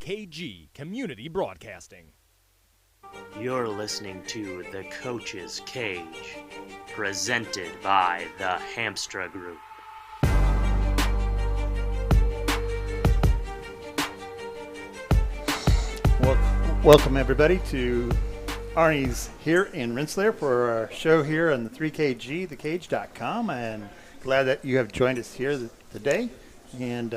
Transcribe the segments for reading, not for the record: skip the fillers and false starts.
Kage Community Broadcasting. You're listening to The Coach's Cage, presented by the Hamstra Group. Welcome everybody to Arnie's here in Rensselaer for our show here on the 3KG, thecage.com, and glad that you have joined us here today. And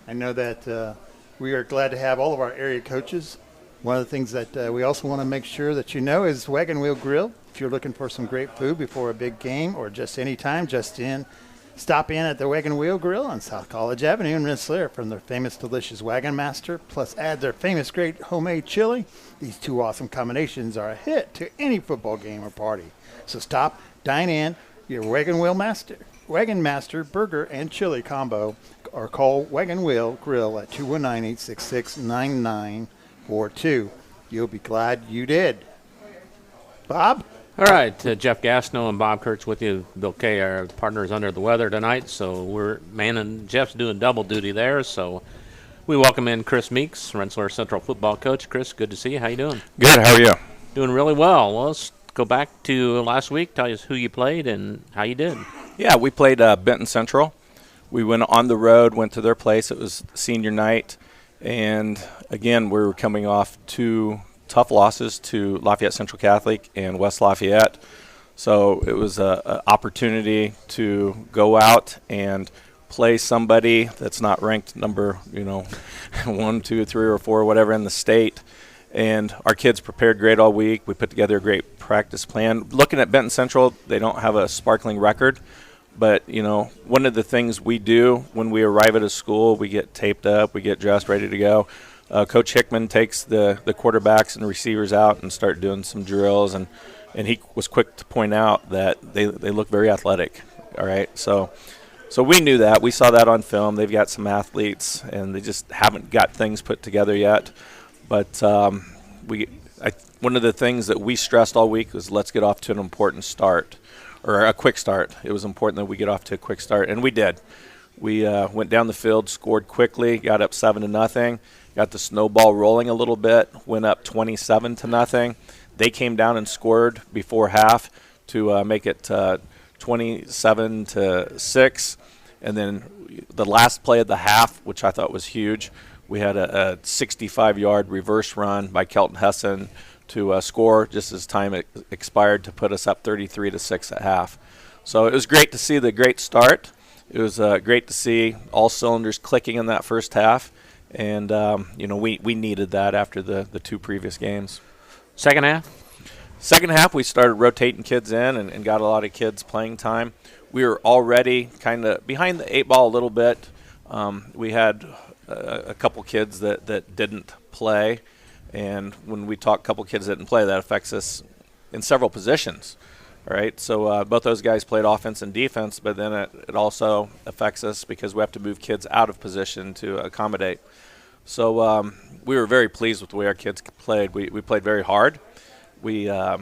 I know that we are glad to have all of our area coaches. One of the things that we also want to make sure that you know is Wagon Wheel Grill. If you're looking for some great food before a big game or just any time, stop in at the Wagon Wheel Grill on South College Avenue in Rensselaer. From their famous delicious Wagon Master, plus add their famous great homemade chili. These two awesome combinations are a hit to any football game or party. So stop, dine in, your Wagon Master burger and chili combo, or call Wagon Wheel Grill at 219-866-9942. You'll be glad you did. Bob? All right, Jeff Gastineau and Bob Kurtz with you. Bill Kay, our partner, is under the weather tonight, so Jeff's doing double duty there. So we welcome in Chris Meeks, Rensselaer Central football coach. Chris, good to see you. How you doing? Good. How are you? Doing really well. Well, let's go back to last week. Tell us who you played and how you did. Yeah, we played Benton Central. We went on the road, went to their place. It was senior night, and again, we were coming off two tough losses to Lafayette Central Catholic and West Lafayette. So it was an opportunity to go out and play somebody that's not ranked number, 1, 2, 3, or 4, whatever in the state. And our kids prepared great all week. We put together a great practice plan. Looking at Benton Central, they don't have a sparkling record. But, one of the things we do when we arrive at a school, we get taped up, we get dressed, ready to go. Coach Hickman takes the quarterbacks and receivers out and start doing some drills, and he was quick to point out that they look very athletic. All right, so we knew that. We saw that on film. They've got some athletes, and they just haven't got things put together yet. But one of the things that we stressed all week was let's get off to an important start, or a quick start. It was important that we get off to a quick start, and we did. We went down the field, scored quickly, got up 7-0. Got the snowball rolling a little bit, went up 27-0. They came down and scored before half to make it 27-6. And then the last play of the half, which I thought was huge, we had a 65-yard reverse run by Kelton Hessen to score just as time expired to put us up 33-6 at half. So it was great to see the great start. It was great to see all cylinders clicking in that first half. And, we needed that after the two previous games. Second half? Second half, we started rotating kids in and got a lot of kids playing time. We were already kind of behind the eight ball a little bit. We had a couple kids that didn't play. And when we talk couple kids that didn't play, that affects us in several positions. All right, so both those guys played offense and defense, but then it also affects us because we have to move kids out of position to accommodate. So we were very pleased with the way our kids played. We played very hard. I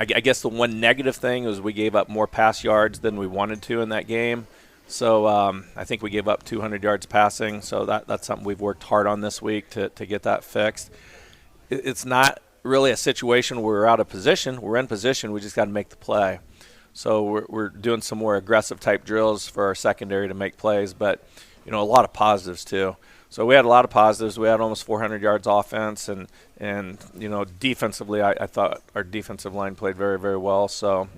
guess the one negative thing was we gave up more pass yards than we wanted to in that game. So I think we gave up 200 yards passing, so that's something we've worked hard on this week to get that fixed. It's not really a situation where we're out of position. We're in position. We just got to make the play. So we're doing some more aggressive type drills for our secondary to make plays, but a lot of positives too. So we had a lot of positives. We had almost 400 yards offense, and defensively, I thought our defensive line played very, very well. So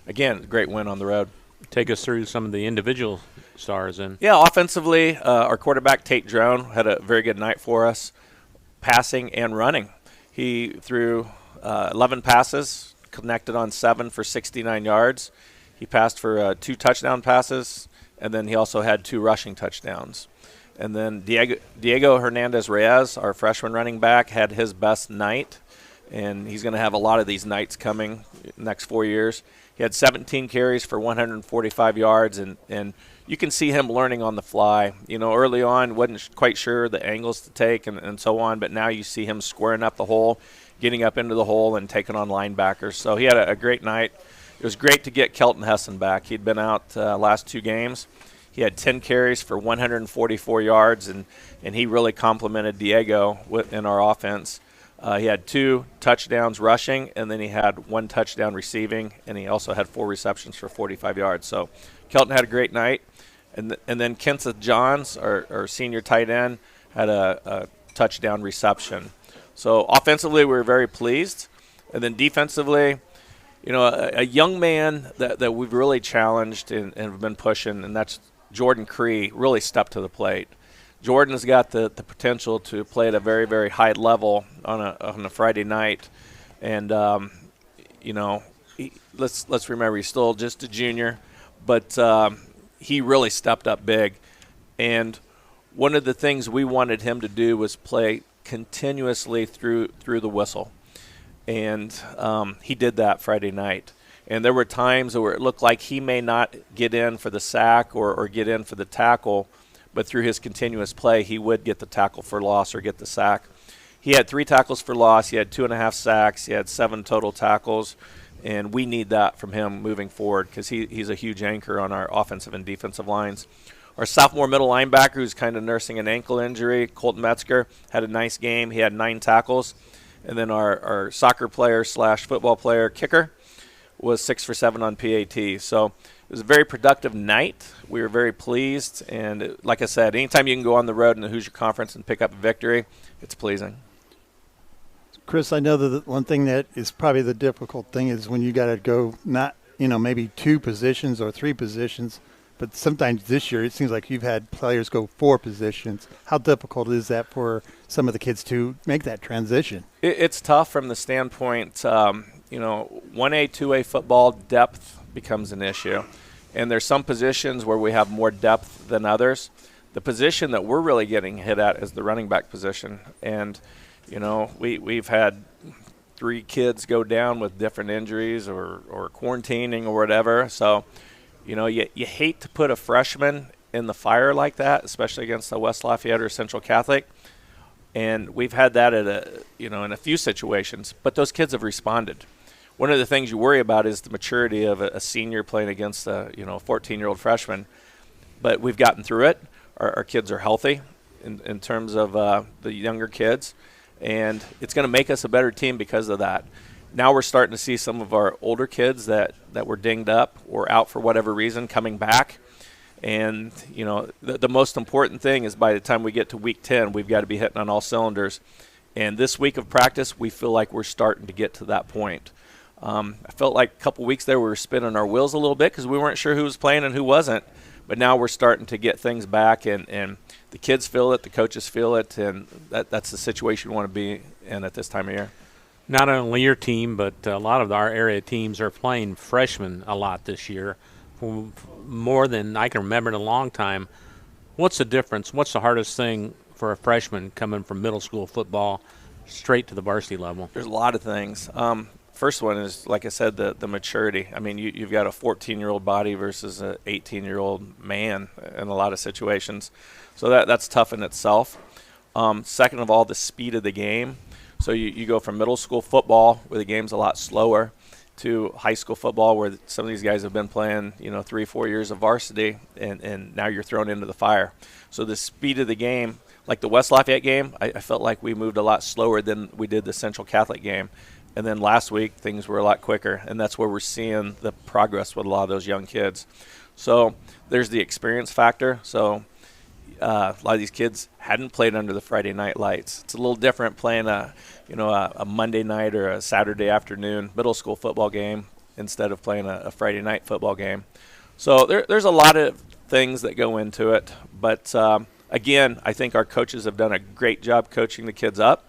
again, great win on the road. Take us through some of the individual stars. Yeah, offensively, our quarterback Tate Drone had a very good night for us, passing and running. He threw 11 passes, connected on 7 for 69 yards. He passed for 2 touchdown passes, and then he also had 2 rushing touchdowns. And then Diego Hernandez-Reyes, our freshman running back, had his best night, and he's going to have a lot of these nights coming next 4 years. He had 17 carries for 145 yards, and you can see him learning on the fly. Early on, wasn't quite sure the angles to take and so on, but now you see him squaring up the hole, getting up into the hole, and taking on linebackers. So he had a great night. It was great to get Kelton Hessen back. He'd been out last 2 games. He had 10 carries for 144 yards, and he really complimented Diego in our offense. He had 2 touchdowns rushing, and then he had 1 touchdown receiving, and he also had 4 receptions for 45 yards. So Kelton had a great night. And then Kenseth Johns, our senior tight end, had a touchdown reception. So offensively, we were very pleased. And then defensively, a young man that we've really challenged and have been pushing, and that's Jordan Cree, really stepped to the plate. Jordan's got the potential to play at a very, very high level on a Friday night. And, let's remember, he's still just a junior, but he really stepped up big. And one of the things we wanted him to do was play continuously through the whistle. And he did that Friday night. And there were times where it looked like he may not get in for the sack or get in for the tackle, but through his continuous play, he would get the tackle for loss or get the sack. He had 3 tackles for loss. He had 2.5 sacks. He had 7 total tackles. And we need that from him moving forward because he's a huge anchor on our offensive and defensive lines. Our sophomore middle linebacker, who's kind of nursing an ankle injury, Colton Metzger, had a nice game. He had 9 tackles. And then our soccer player / football player, kicker, was 6 for 7 on PAT. So it was a very productive night. We were very pleased. And like I said, anytime you can go on the road in the Hoosier Conference and pick up a victory, it's pleasing. Chris, I know that one thing that is probably the difficult thing is when you got to go not, maybe 2 positions or 3 positions, but sometimes this year it seems like you've had players go 4 positions. How difficult is that for some of the kids to make that transition? It's tough from the standpoint, 1A, 2A football depth becomes an issue. And there's some positions where we have more depth than others. The position that we're really getting hit at is the running back position. And, we've had 3 kids go down with different injuries or quarantining or whatever. So, you hate to put a freshman in the fire like that, especially against the West Lafayette or Central Catholic. And we've had that in a few situations, but those kids have responded. One of the things you worry about is the maturity of a senior playing against a 14-year-old freshman. But we've gotten through it. Our kids are healthy in terms of the younger kids, and it's going to make us a better team because of that. Now we're starting to see some of our older kids that were dinged up or out for whatever reason coming back. And, the most important thing is by the time we get to week 10, we've got to be hitting on all cylinders. And this week of practice, we feel like we're starting to get to that point. I felt like a couple weeks there we were spinning our wheels a little bit because we weren't sure who was playing and who wasn't. But now we're starting to get things back, and the kids feel it, the coaches feel it, and that's the situation we want to be in at this time of year. Not only your team, but a lot of our area teams are playing freshmen a lot this year, more than I can remember in a long time. What's the difference? What's the hardest thing for a freshman coming from middle school football straight to the varsity level? There's a lot of things. First one is, like I said, the maturity. I mean, you've got a 14-year-old body versus an 18-year-old man in a lot of situations. So that's tough in itself. Second of all, the speed of the game. So you go from middle school football, where the game's a lot slower, to high school football, where some of these guys have been playing, 3-4 years of varsity, and now you're thrown into the fire. So the speed of the game, like the West Lafayette game, I felt like we moved a lot slower than we did the Central Catholic game. And then last week, things were a lot quicker, and that's where we're seeing the progress with a lot of those young kids. So there's the experience factor. So a lot of these kids hadn't played under the Friday night lights. It's a little different playing a Monday night or a Saturday afternoon middle school football game instead of playing a Friday night football game. So there's a lot of things that go into it. But, again, I think our coaches have done a great job coaching the kids up.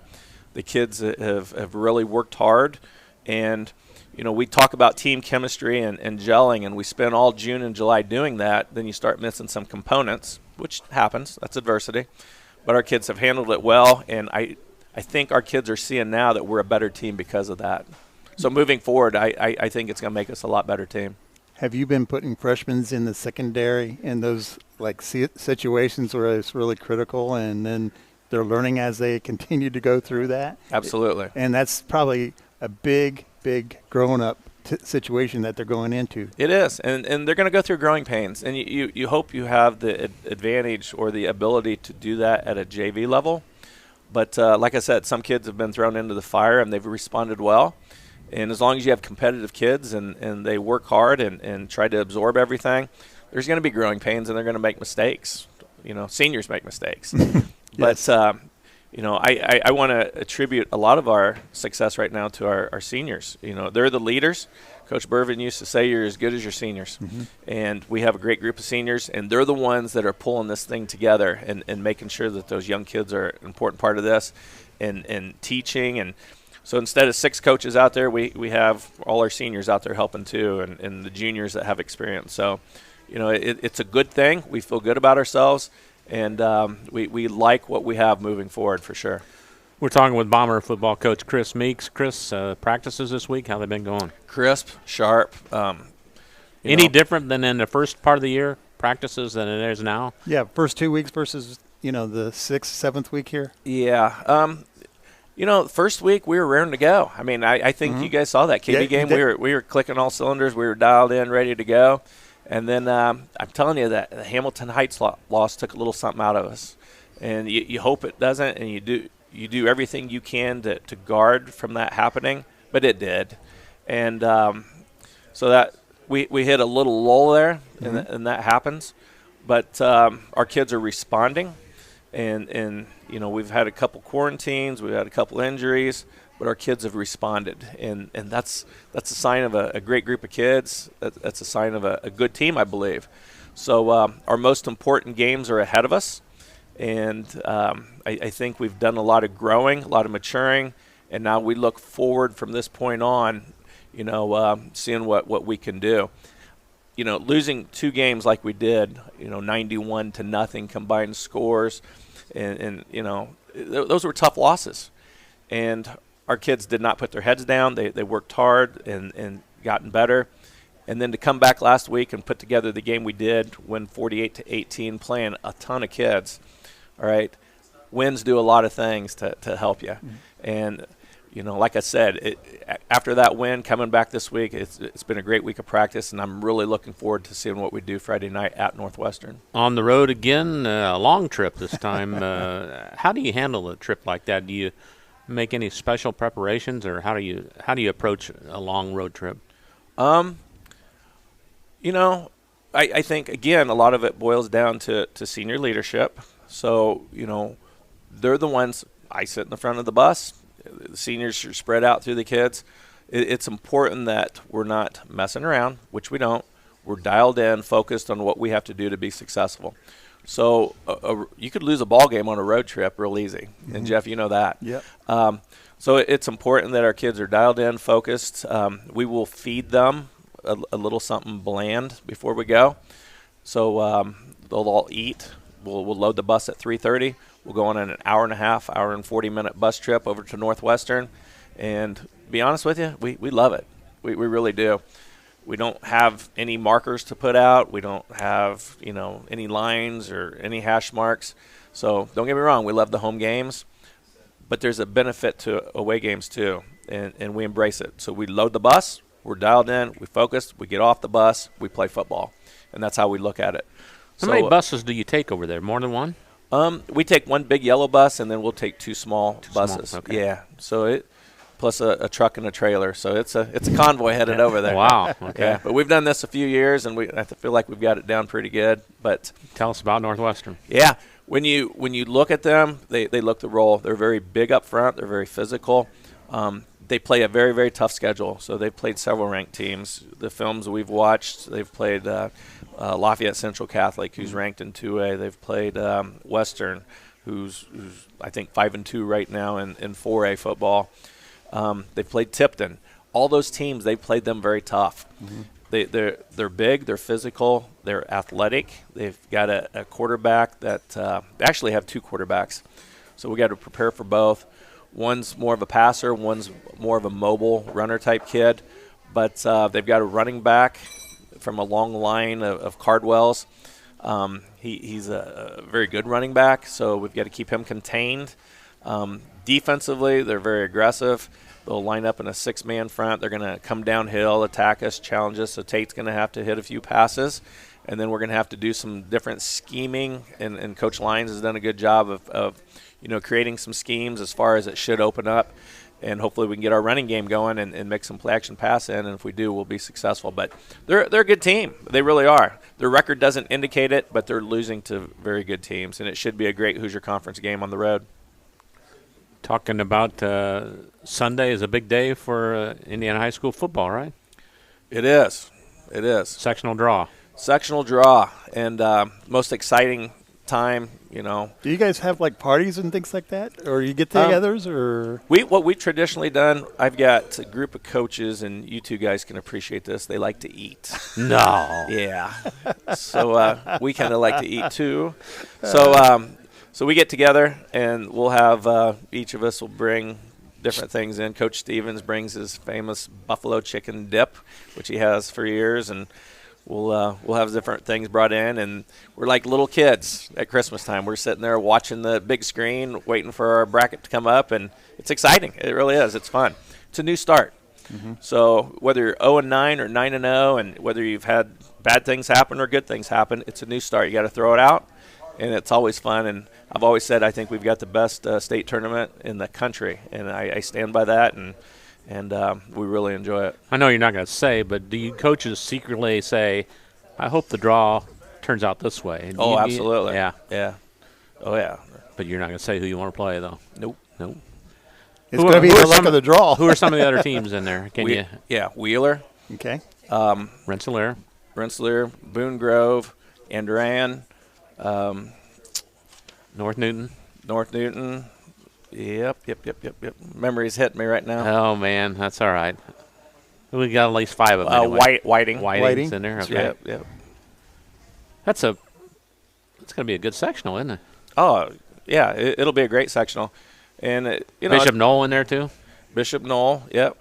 The kids have really worked hard. And, we talk about team chemistry and gelling, and we spend all June and July doing that. Then you start missing some components, which happens. That's adversity. But our kids have handled it well, and I think our kids are seeing now that we're a better team because of that. So moving forward, I think it's going to make us a lot better team. Have you been putting freshmen in the secondary in those situations where it's really critical, and then they're learning as they continue to go through that? Absolutely. And that's probably a big growing up situation that they're going into. It is, and they're going to go through growing pains, and you hope you have the advantage or the ability to do that at a JV level. But like I said, some kids have been thrown into the fire, and they've responded well. And as long as you have competitive kids and they work hard and try to absorb everything, there's going to be growing pains, and they're going to make mistakes. Seniors make mistakes. Yes. But, I want to attribute a lot of our success right now to our seniors. They're the leaders. Coach Bervin used to say you're as good as your seniors. Mm-hmm. And we have a great group of seniors, and they're the ones that are pulling this thing together and making sure that those young kids are an important part of this and teaching. And so instead of 6 coaches out there, we have all our seniors out there helping too, and the juniors that have experience. So, it's a good thing. We feel good about ourselves, and we like what we have moving forward for sure. We're talking with Bomber football coach Chris Meeks. Chris, practices this week, how they been going? Crisp, sharp. Any different than in the first part of the year, practices, than it is now? Yeah, first 2 weeks versus, the 6th, 7th week here. Yeah. First week we were raring to go. I mean, I think you guys saw that KB game. We were clicking all cylinders. We were dialed in, ready to go. And then I'm telling you that the Hamilton Heights loss took a little something out of us. And you hope it doesn't, and you do everything you can to guard from that happening, but it did. And so that we hit a little lull there, and that happens. But our kids are responding, and we've had a couple quarantines, we've had a couple injuries, but our kids have responded, and that's a sign of a great group of kids. That's a sign of a good team, I believe. So our most important games are ahead of us. And I think we've done a lot of growing, a lot of maturing, and now we look forward from this point on, seeing what we can do. Losing 2 games like we did, 91-0 combined scores, and those were tough losses. And our kids did not put their heads down. They worked hard and gotten better. And then to come back last week and put together the game we did, win 48-18, playing a ton of kids. All right, wins do a lot of things to help you. And, like I said, after that win, coming back this week, it's been a great week of practice, and I'm really looking forward to seeing what we do Friday night at Northwestern. On the road again, a long trip this time. How do you handle a trip like that? Do you make any special preparations, or how do you approach a long road trip? I think, again, a lot of it boils down to senior leadership. So, they're the ones. I sit in the front of the bus. The seniors are spread out through the kids. It's important that we're not messing around, which we don't. We're dialed in, focused on what we have to do to be successful. So you could lose a ball game on a road trip real easy. And, Jeff, you know that. Yep. So it's important that our kids are dialed in, focused. We will feed them a little something bland before we go. So they'll all eat. We'll load the bus at 3:30. We'll go on an hour and 40-minute bus trip over to Northwestern. And to be honest with you, we love it. We really do. We don't have any markers to put out. We don't have, any lines or any hash marks. So don't get me wrong, we love the home games. But there's a benefit to away games too, and we embrace it. So we load the bus, we're dialed in, we focus, we get off the bus, we play football. And that's how we look at it. How many buses do you take over there? More than one? We take one big yellow bus, and then we'll take 2 small buses. Okay. Yeah. So plus a truck and a trailer. So it's a convoy headed over there. Wow. Okay. Yeah. But we've done this a few years, and I feel like we've got it down pretty good. But tell us about Northwestern. Yeah. When you look at them, they look the role. They're very big up front. They're very physical. They play a very, very tough schedule. So they've played several ranked teams. The films we've watched, they've played Lafayette Central Catholic, who's ranked in 2A. They've played Western, who's I think 5-2 right now in 4A football. They've played Tipton. All those teams, they've played them very tough. Mm-hmm. They're big, they're physical, they're athletic. They've got a quarterback that they actually have 2 quarterbacks. So we got to prepare for both. One's more of a passer, one's more of a mobile runner type kid. But they've got a running back from a long line of Cardwells. He's a very good running back, so we've got to keep him contained. Defensively, they're very aggressive. They'll line up in a 6-man front. They're going to come downhill, attack us, challenge us. So Tate's going to have to hit a few passes, and then we're going to have to do some different scheming. And Coach Lyons has done a good job of creating some schemes as far as it should open up. And hopefully we can get our running game going and make some play-action pass in. And if we do, we'll be successful. But they're a good team. They really are. Their record doesn't indicate it, but they're losing to very good teams. And it should be a great Hoosier Conference game on the road. Talking about Sunday is a big day for Indiana high school football, right? It is. It is. Sectional draw. Sectional draw. And most exciting time, Do you guys have like parties and things like that, or you get-togethers, or? What we traditionally done, I've got a group of coaches, and you two guys can appreciate this. They like to eat. No. Yeah. So we kind of like to eat too. So we get together, and we'll have each of us will bring different things in. Coach Stevens brings his famous buffalo chicken dip, which he has for years, and we'll have different things brought in, and we're like little kids at Christmas time. We're sitting there watching the big screen, waiting for our bracket to come up, and it's exciting. It really is. It's fun. It's a new start. Mm-hmm. So whether you're 0-9 or 9-0, and whether you've had bad things happen or good things happen, it's a new start. You got to throw it out, and it's always fun. And I've always said I think we've got the best state tournament in the country, and I stand by that. And we really enjoy it. I know you're not going to say, but do you coaches secretly say, I hope the draw turns out this way? Oh, absolutely. Yeah. Oh, yeah. But you're not going to say who you want to play, though? Nope. It's going to be the luck of the draw. Who are some of the other teams in there? Yeah, Wheeler. Okay. Rensselaer, Boone Grove, Andran, North Newton. Yep. Memory's hitting me right now. Oh, man, that's all right. We got at least 5 of them anyway. Whiting's in there. Okay. Yep. It's going to be a good sectional, isn't it? Oh, yeah, it'll be a great sectional. And Bishop Knoll in there too. Bishop Knoll, yep.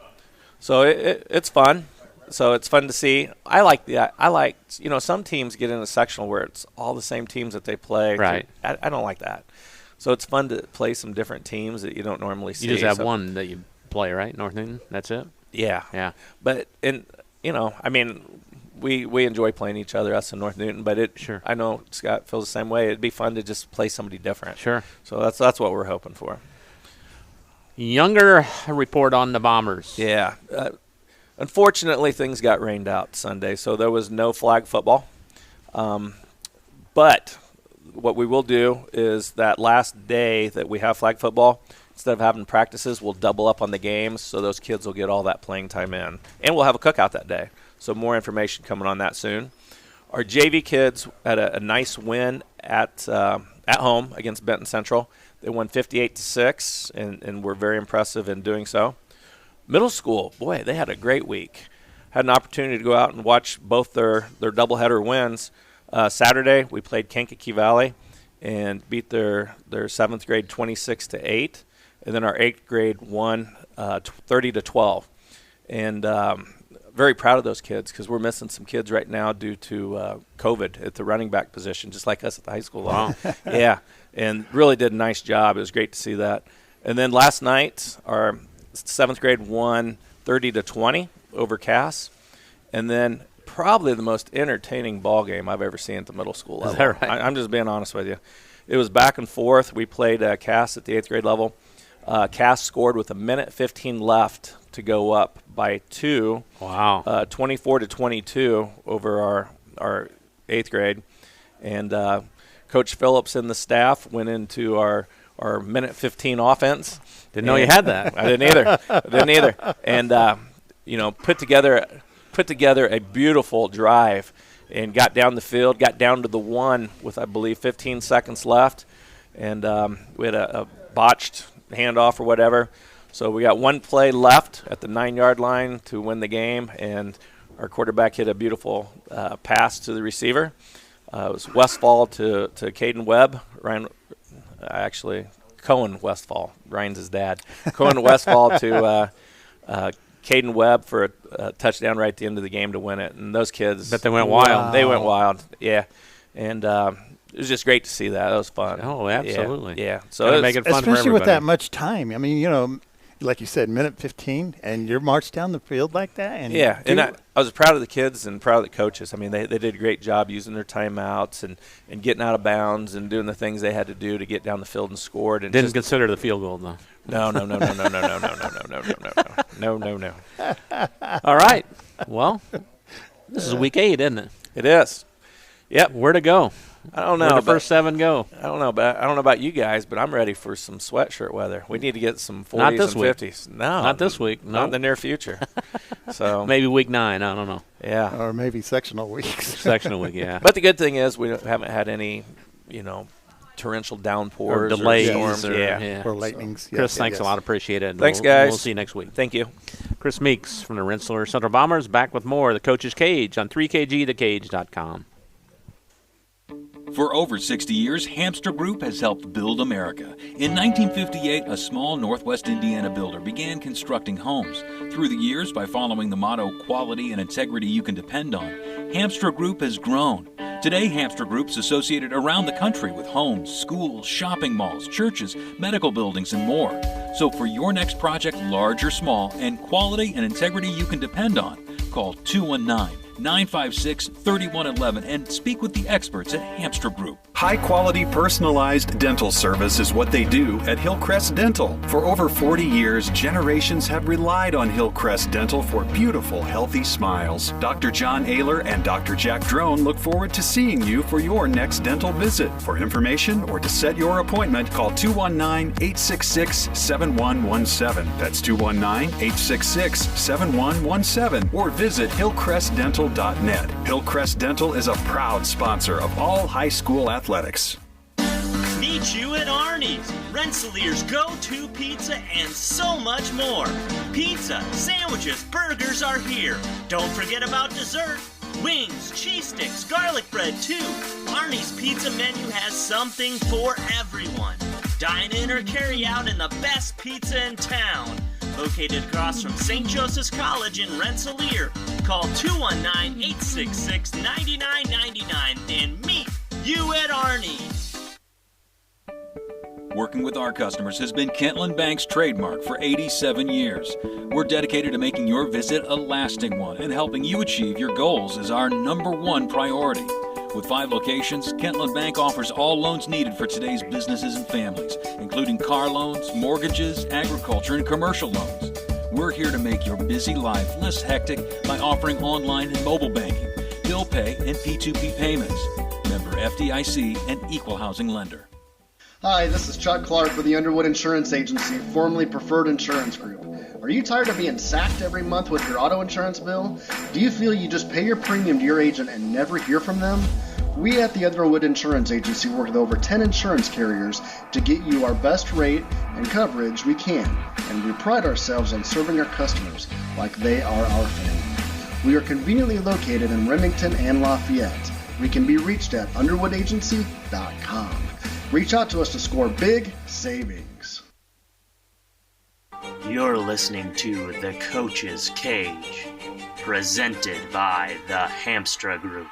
So it's fun. So it's fun to see. I like some teams get in a sectional where it's all the same teams that they play. Right. I don't like that. So it's fun to play some different teams that you don't normally see. You just have one that you play, right? North Newton. That's it. Yeah. But we enjoy playing each other, us and North Newton. But sure. I know Scott feels the same way. It'd be fun to just play somebody different. Sure. So that's what we're hoping for. Younger report on the Bombers. Yeah. Unfortunately, things got rained out Sunday, so there was no flag football. But what we will do is that last day that we have flag football, instead of having practices, we'll double up on the games, so those kids will get all that playing time in. And we'll have a cookout that day, so more information coming on that soon. Our JV kids had a nice win at home against Benton Central. They won 58-6, and were very impressive in doing so. Middle school, boy, they had a great week. Had an opportunity to go out and watch both their doubleheader wins. Saturday, we played Kankakee Valley and beat their 7th grade 26-8, and then our 8th grade won 30-12. And very proud of those kids because we're missing some kids right now due to COVID at the running back position, just like us at the high school level. Wow. Yeah, and really did a nice job. It was great to see that. And then last night, our 7th grade won 30-20 over Cass. And then probably the most entertaining ball game I've ever seen at the middle school level. Is that right? I'm just being honest with you. It was back and forth. We played Cass at the 8th grade level. Cass scored with 1:15 left to go up by 2. Wow. 24-22 over our 8th grade. And Coach Phillips and the staff went into our 1:15 offense. Didn't know you had that. I didn't either. And put together a beautiful drive and got down the field, got down to the 1 with I believe 15 seconds left, and we had a botched handoff or whatever. So we got one play left at the 9-yard line to win the game, and our quarterback hit a beautiful pass to the receiver. It was Westfall to Caden Webb. Cohen Westfall. Ryan's his dad. Cohen Westfall to Caden Webb for a touchdown right at the end of the game to win it. And those kids. Bet they went wild. Wow. They went wild, yeah. And it was just great to see that. That was fun. Oh, absolutely. Yeah. So make it fun for especially everybody. with that much time. I mean, like you said, minute 15, and you're marched down the field like that. And Yeah, and I was proud of the kids and proud of the coaches. I mean, they did a great job using their timeouts and getting out of bounds and doing the things they had to do to get down the field and scored. And Didn't consider the field goal, though. No. All right. Well, this is week 8, isn't it? It is. Yep. Where to go? I don't know. Where'd the first 7 go? I don't know about you guys, but I'm ready for some sweatshirt weather. We need to get some 40s Not this and week. 50s. No, Not this week. Not in No. the near future. So Maybe week 9. I don't know. yeah. or maybe sectional weeks. Sectional week, yeah. But the good thing is we haven't had any, torrential downpours Or delays storms. or- Yeah. Or lightnings. Chris, thanks a lot. Appreciate it. And Thanks, we'll guys. We'll see you next week. Thank you. Chris Meeks from the Rensselaer Central Bombers back with more of the Coach's Cage on 3kgthecage.com. For over 60 years, Hamster Group has helped build America. In 1958, a small Northwest Indiana builder began constructing homes. Through the years, by following the motto, quality and integrity you can depend on, Hamster Group has grown. Today, Hamster Group's associated around the country with homes, schools, shopping malls, churches, medical buildings, and more. So for your next project, large or small, and quality and integrity you can depend on, call 219-956-3111 and speak with the experts at Hamster Group. High-quality personalized dental service is what they do at Hillcrest Dental. For over 40 years, generations have relied on Hillcrest Dental for beautiful, healthy smiles. Dr. John Ayler and Dr. Jack Drone look forward to seeing you for your next dental visit. For information or to set your appointment, call 219-866-7117. That's 219-866-7117. Or visit hillcrestdental.net. Hillcrest Dental is a proud sponsor of all high school athletics. Meet you at Arnie's, Rensselaer's go-to pizza and so much more. Pizza, sandwiches, burgers are here. Don't forget about dessert. Wings, cheese sticks, garlic bread too. Arnie's pizza menu has something for everyone. Dine in or carry out in the best pizza in town. Located across from St. Joseph's College in Rensselaer. Call 219-866-9999 and meet you at Arnie's. Working with our customers has been Kentwood Bank's trademark for 87 years. We're dedicated to making your visit a lasting one, and helping you achieve your goals is our #1 priority. With 5 locations, Kentwood Bank offers all loans needed for today's businesses and families, including car loans, mortgages, agriculture, and commercial loans. We're here to make your busy life less hectic by offering online and mobile banking, bill pay, and P2P payments. Member FDIC and Equal Housing Lender. Hi, this is Chuck Clark with the Underwood Insurance Agency, formerly Preferred Insurance Group. Are you tired of being sacked every month with your auto insurance bill? Do you feel you just pay your premium to your agent and never hear from them? We at the Underwood Insurance Agency work with over 10 insurance carriers to get you our best rate and coverage we can, and we pride ourselves on serving our customers like they are our family. We are conveniently located in Remington and Lafayette. We can be reached at underwoodagency.com. Reach out to us to score big savings. You're listening to The Coach's Cage, presented by the Hamstra Group.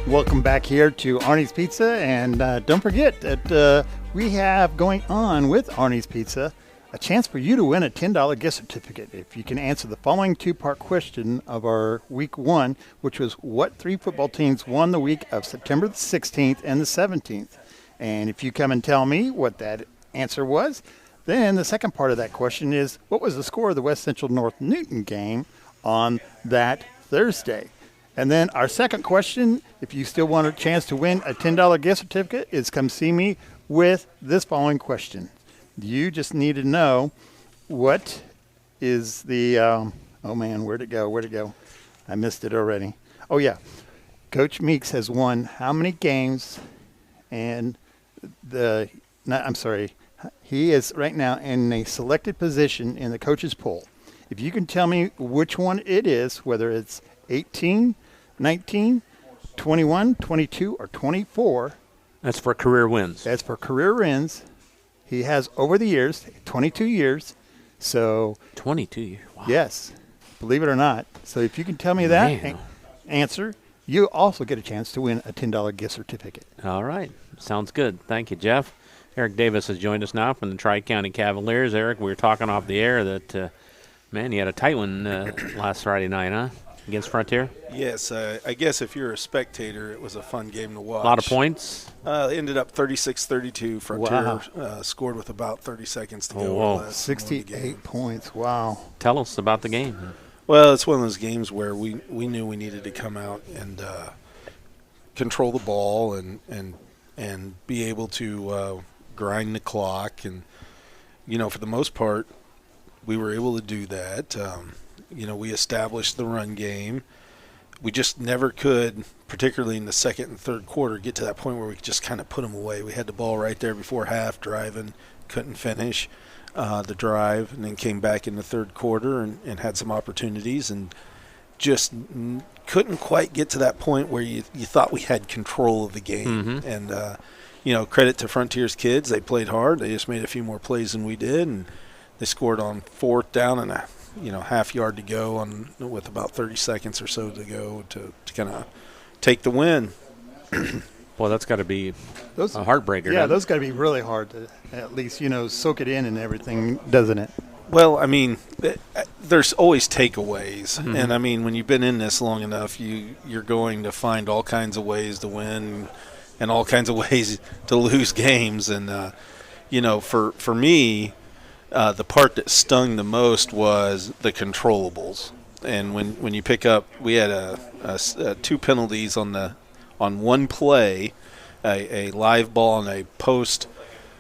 Welcome back here to Arnie's Pizza, and don't forget that we have going on with Arnie's Pizza a chance for you to win a $10 gift certificate if you can answer the following 2-part question of our week 1, which was what 3 football teams won the week of September the 16th and the 17th. And if you come and tell me what that answer was, then the second part of that question is what was the score of the West Central North Newton game on that Thursday? And then our second question, if you still want a chance to win a $10 gift certificate, is come see me with this following question. You just need to know what is the, oh man, where'd it go? I missed it already. Oh yeah, Coach Meeks has won how many games, and he is right now in a selected position in the coach's poll. If you can tell me which one it is, whether it's 18, 19, 21, 22, or 24. That's for career wins. That's for career wins. He has, over the years, 22 years. So 22 years. Wow. Yes, believe it or not. So if you can tell me that answer, you also get a chance to win a $10 gift certificate. All right. Sounds good. Thank you, Jeff. Eric Davis has joined us now from the Tri-County Cavaliers. Eric, we were talking off the air that, man, you had a tight one last Friday night, huh, against Frontier? Yes, I guess if you're a spectator, it was a fun game to watch. A lot of points? It ended up 36-32. Frontier scored with about 30 seconds to go. 68 points, wow. Tell us about the game. Well, it's one of those games where we knew we needed to come out and control the ball and be able to grind the clock. And, for the most part, we were able to do that. We established the run game. We just never could, particularly in the second and third quarter, get to that point where we could just kind of put them away. We had the ball right there before half, driving, couldn't finish the drive, and then came back in the third quarter and had some opportunities and just couldn't quite get to that point where you thought we had control of the game. Mm-hmm. And, credit to Frontier's kids. They played hard. They just made a few more plays than we did, and they scored on fourth down and a half yard to go with about 30 seconds or so to go to kind of take the win. Boy, that's got to be a heartbreaker. Yeah, those got to be really hard to at least, soak it in and everything, doesn't it? Well, I mean, there's always takeaways. Mm-hmm. And, I mean, when you've been in this long enough, you're going to find all kinds of ways to win and all kinds of ways to lose games. And, for me, the part that stung the most was the controllables. And when you pick up, we had two penalties on one play, a live ball and a post,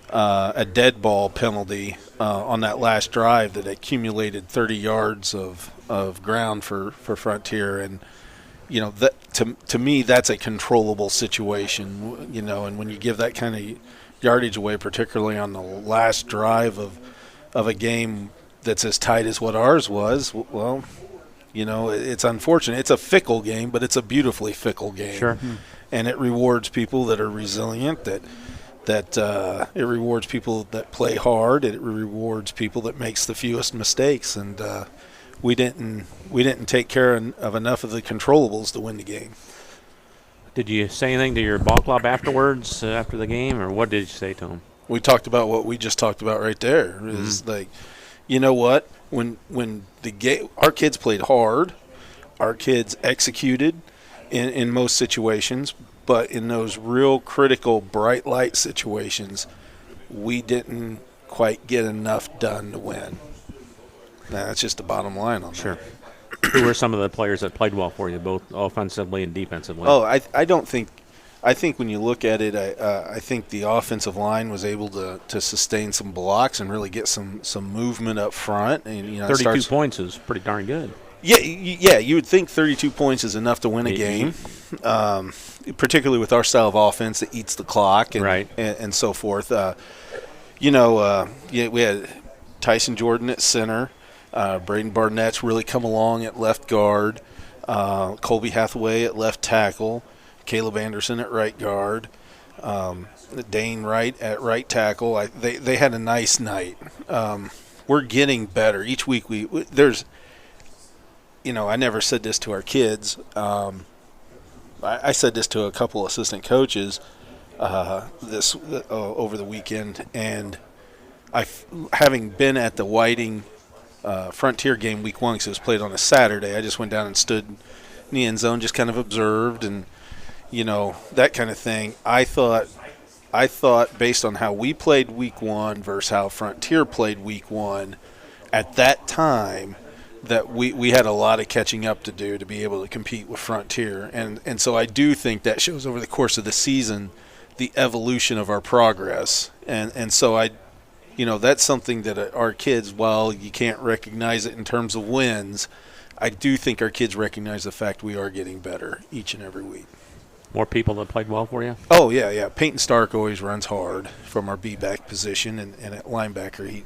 a dead ball penalty on that last drive that accumulated 30 yards of ground for Frontier. And, that to me, that's a controllable situation, and when you give that kind of yardage away, particularly on the last drive of a game that's as tight as what ours was, well, it's unfortunate. It's a fickle game, but it's a beautifully fickle game. Sure. Mm-hmm. And it rewards people that are resilient, that it rewards people that play hard, it rewards people that makes the fewest mistakes. And we didn't take care of enough of the controllables to win the game. Did you say anything to your ball club afterwards, after the game, or what did you say to them? We talked about what we just talked about right there. Is like, you know what? When the game, our kids played hard, our kids executed in most situations, but in those real critical bright light situations, we didn't quite get enough done to win. Now, that's just the bottom line on Sure. Who were some of the players that played well for you, both offensively and defensively? Oh, I think when you look at it, I think the offensive line was able to sustain some blocks and really get some movement up front. And 32 points is pretty darn good. Yeah, you would think 32 points is enough to win a game, particularly with our style of offense that eats the clock and so forth. We had Tyson Jordan at center. Braden Barnett's really come along at left guard. Colby Hathaway at left tackle. Caleb Anderson at right guard. Dane Wright at right tackle. They had a nice night. We're getting better. Each week there's – I never said this to our kids. I said this to a couple assistant coaches over the weekend, and having been at the Whiting Frontier game week 1, because it was played on a Saturday, I just went down and stood in the end zone, just kind of observed and that kind of thing. I thought based on how we played week 1 versus how Frontier played week 1 at that time, that we had a lot of catching up to do to be able to compete with Frontier. And so I do think that shows over the course of the season the evolution of our progress. And so that's something that our kids, while you can't recognize it in terms of wins, I do think our kids recognize the fact we are getting better each and every week. More people that played well for you? Oh, yeah. Peyton Stark always runs hard from our B-back position, and at linebacker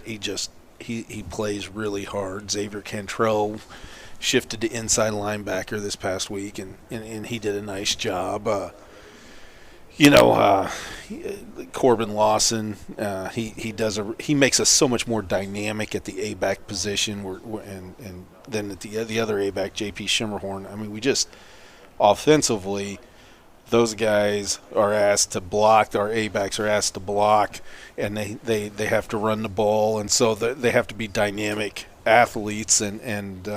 he plays really hard. Xavier Cantrell shifted to inside linebacker this past week, and he did a nice job. Corbin Lawson, he makes us so much more dynamic at the A-back position, and then at the other A-back, J.P. Shimmerhorn. I mean, we just offensively, those guys are asked to block. Our A-backs are asked to block, and they have to run the ball, and so they have to be dynamic athletes. And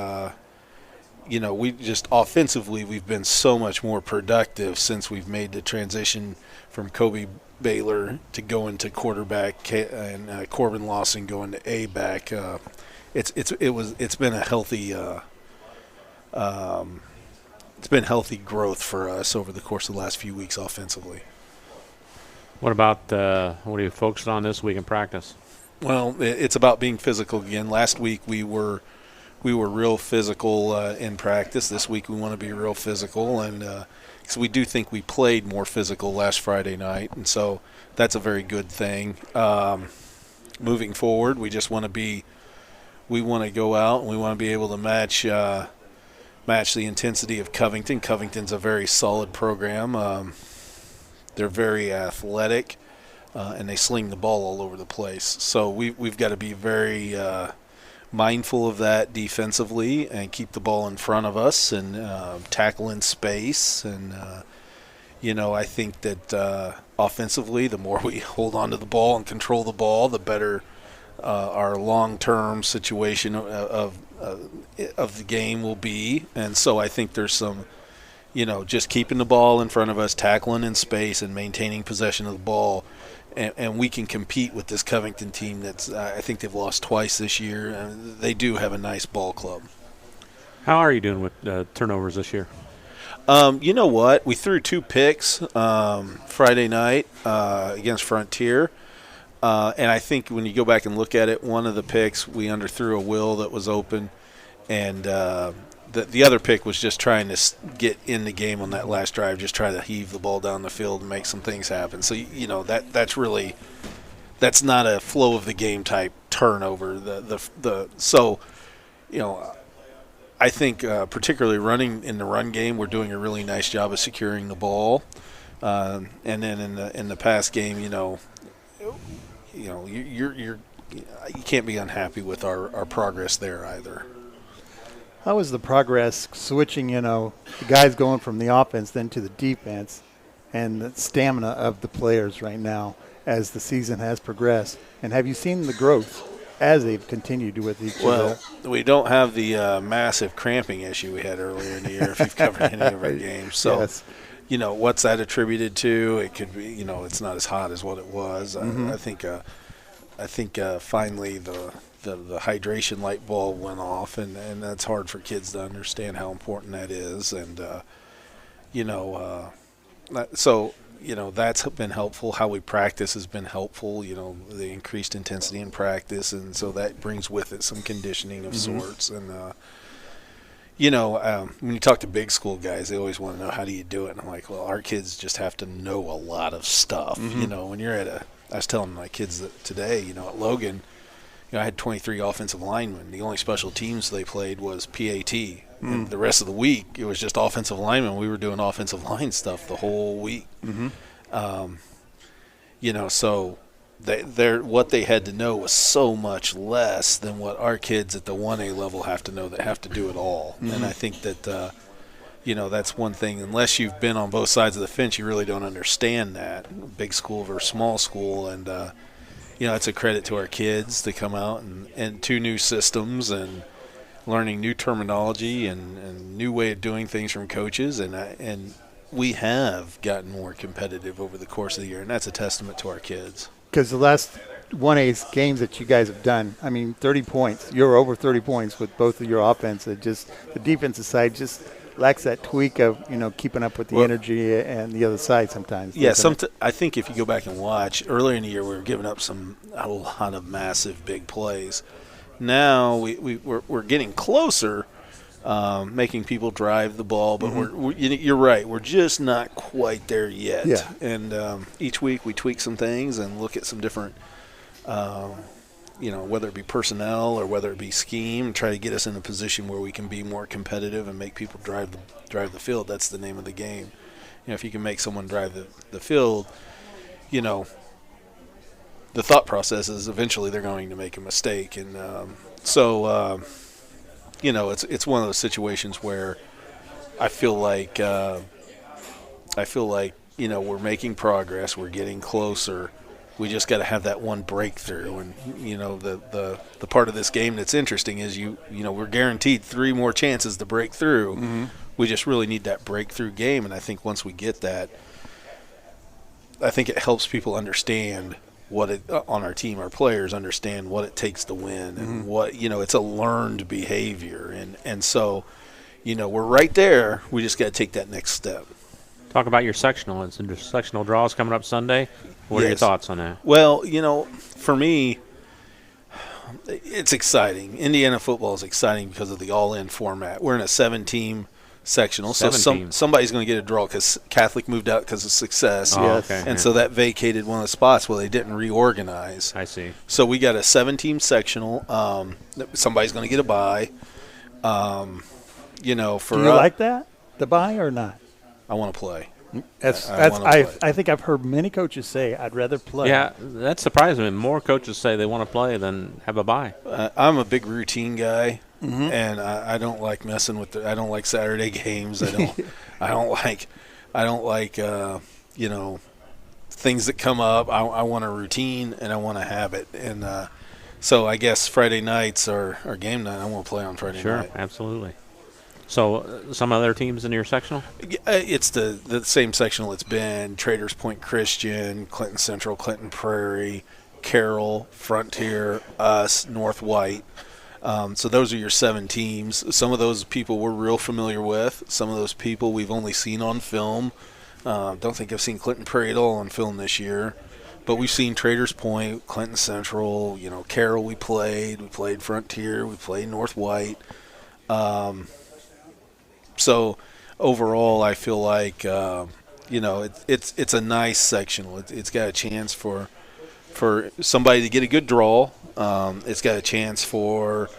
we just offensively, we've been so much more productive since we've made the transition from Kobe Baylor to go into quarterback and Corbin Lawson going to A-back. It's been a healthy. It's been healthy growth for us over the course of the last few weeks offensively. What about what are you focused on this week in practice? Well, it's about being physical again. Last week we were real physical in practice. This week we want to be real physical, and because we do think we played more physical last Friday night, and so that's a very good thing. Moving forward, we just want to go out and we want to be able to match the intensity of Covington. Covington's a very solid program. They're very athletic, and they sling the ball all over the place. So we've got to be very mindful of that defensively and keep the ball in front of us and tackle in space. And, I think that offensively, the more we hold on to the ball and control the ball, the better our long-term situation of the game will be. And so I think there's some, just keeping the ball in front of us, tackling in space, and maintaining possession of the ball. And we can compete with this Covington team that's I think they've lost twice this year. And they do have a nice ball club. How are you doing with turnovers this year? You know what? We threw 2 picks Friday night against Frontier. And I think when you go back and look at it, one of the picks we underthrew a will that was open, and the other pick was just trying to get in the game on that last drive, just try to heave the ball down the field and make some things happen. So that's not a flow of the game type turnover. I think particularly running in the run game, we're doing a really nice job of securing the ball, and then in the pass game, you can't be unhappy with our progress there either. How is the progress switching, the guys going from the offense then to the defense, and the stamina of the players right now as the season has progressed? And have you seen the growth as they've continued with each other? Well, we don't have the massive cramping issue we had earlier in the year if you've covered any of our games. So, yes. What's that attributed to? It could be, it's not as hot as what it was. Mm-hmm. I think finally the hydration light bulb went off, and that's hard for kids to understand how important that is. And, that's been helpful. How we practice has been helpful, the increased intensity in practice. And so that brings with it some conditioning of sorts. And, when you talk to big school guys, they always want to know, how do you do it? And I'm like, well, our kids just have to know a lot of stuff. Mm-hmm. When you're I was telling my kids that today, at Logan, I had 23 offensive linemen. The only special teams they played was PAT. And the rest of the week, it was just offensive linemen. We were doing offensive line stuff the whole week. Mm-hmm. So what they had to know was so much less than what our kids at the 1A level have to know, that have to do it all. Mm-hmm. And I think that, that's one thing. Unless you've been on both sides of the fence, you really don't understand that, big school versus small school. And, it's a credit to our kids to come out and 2 new systems and learning new terminology and new way of doing things from coaches. And we have gotten more competitive over the course of the year, and that's a testament to our kids. Because the last 1A games that you guys have done, 30 points. You're over 30 points with both of your offense. Just the defensive side just lacks that tweak of, keeping up with the energy and the other side sometimes. Yeah, I think if you go back and watch, earlier in the year we were giving up a lot of massive big plays. Now we're getting closer, making people drive the ball, but you're right, we're just not quite there yet. Yeah. And each week we tweak some things and look at some different whether it be personnel or whether it be scheme, and try to get us in a position where we can be more competitive and make people drive the field. That's the name of the game. If you can make someone drive the field, the thought process is eventually they're going to make a mistake. And it's one of those situations where I feel like I feel like, we're making progress. We're getting closer. We just got to have that one breakthrough. And, the part of this game that's interesting is, we're guaranteed 3 more chances to break through. Mm-hmm. We just really need that breakthrough game. And I think once we get that, I think it helps people understand on our team, our players understand what it takes to win and what, it's a learned behavior. And so, we're right there. We just got to take that next step. Talk about your sectional. It's the sectional draws coming up Sunday. What are your thoughts on that? Well, for me, it's exciting. Indiana football is exciting because of the all-in format. We're in a 7-team sectional, so somebody's going to get a draw because Catholic moved out because of success. So that vacated one of the spots where they didn't reorganize. I see. So we got a 7-team sectional. Somebody's going to get a bye. Do you like that, the bye or not? I want to play. I think I've heard many coaches say I'd rather play. Yeah, that surprised me. More coaches say they want to play than have a bye. I'm a big routine guy. Mm-hmm. And I don't like messing with I don't like Saturday games. I don't like things that come up. I want a routine and I want to have it. And so I guess Friday nights are game night. I want to play on Friday night. Sure, absolutely. So some other teams in your sectional? It's the same sectional it's been. Traders Point Christian, Clinton Central, Clinton Prairie, Carroll, Frontier, us, North White. So those are your 7 teams. Some of those people we're real familiar with. Some of those people we've only seen on film. Don't think I've seen Clinton Prairie at all on film this year. But we've seen Traders Point, Clinton Central, Carroll we played Frontier, we played North White. So overall I feel like, it's a nice sectional. It's got a chance for somebody to get a good draw. It's got a chance for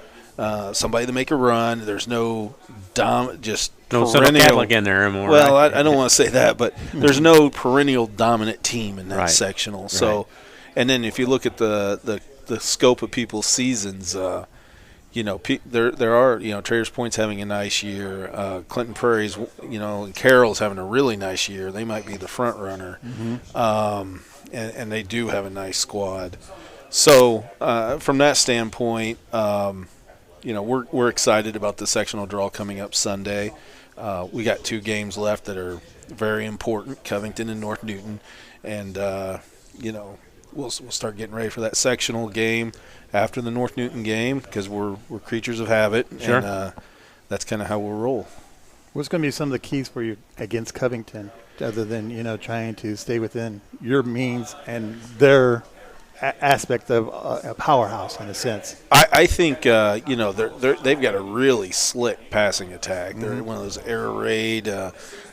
somebody to make a run. There's no perennial Catholic in there anymore. Well, right? I don't want to say that, but there's no perennial dominant team in that sectional. So, and then if you look at the scope of people's seasons, there are Traders Point's having a nice year. Clinton Prairie's and Carroll's having a really nice year. They might be the front runner. Mm-hmm. And they do have a nice squad. So from that standpoint, we're excited about the sectional draw coming up Sunday. We got 2 games left that are very important, Covington and North Newton. And, we'll start getting ready for that sectional game after the North Newton game because we're creatures of habit. Sure. And that's kind of how we'll roll. What's going to be some of the keys for you against Covington, other than trying to stay within your means and their aspect of a powerhouse in a sense? I think they've got a really slick passing attack. Mm-hmm. They're one of those air raid.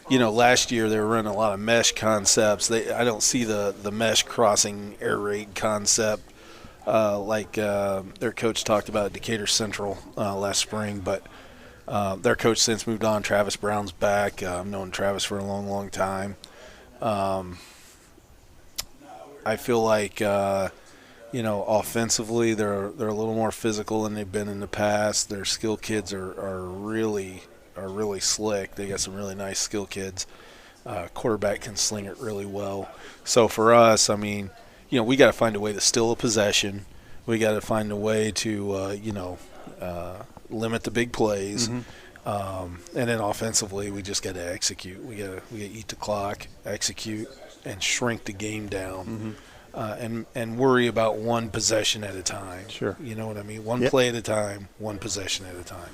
Last year they were running a lot of mesh concepts. I don't see the mesh crossing air raid concept like their coach talked about at Decatur Central last spring, but. Their coach since moved on. Travis Brown's back. I've known Travis for a long, long time. I feel like, offensively they're a little more physical than they've been in the past. Their skill kids are really slick. They got some really nice skill kids. Quarterback can sling it really well. So for us, we got to find a way to steal a possession. We got to find a way to, limit the big plays, and then offensively we just got to execute. We got to eat the clock, execute, and shrink the game down, and worry about one possession at a time. Sure, you know what I mean. One play at a time, one possession at a time.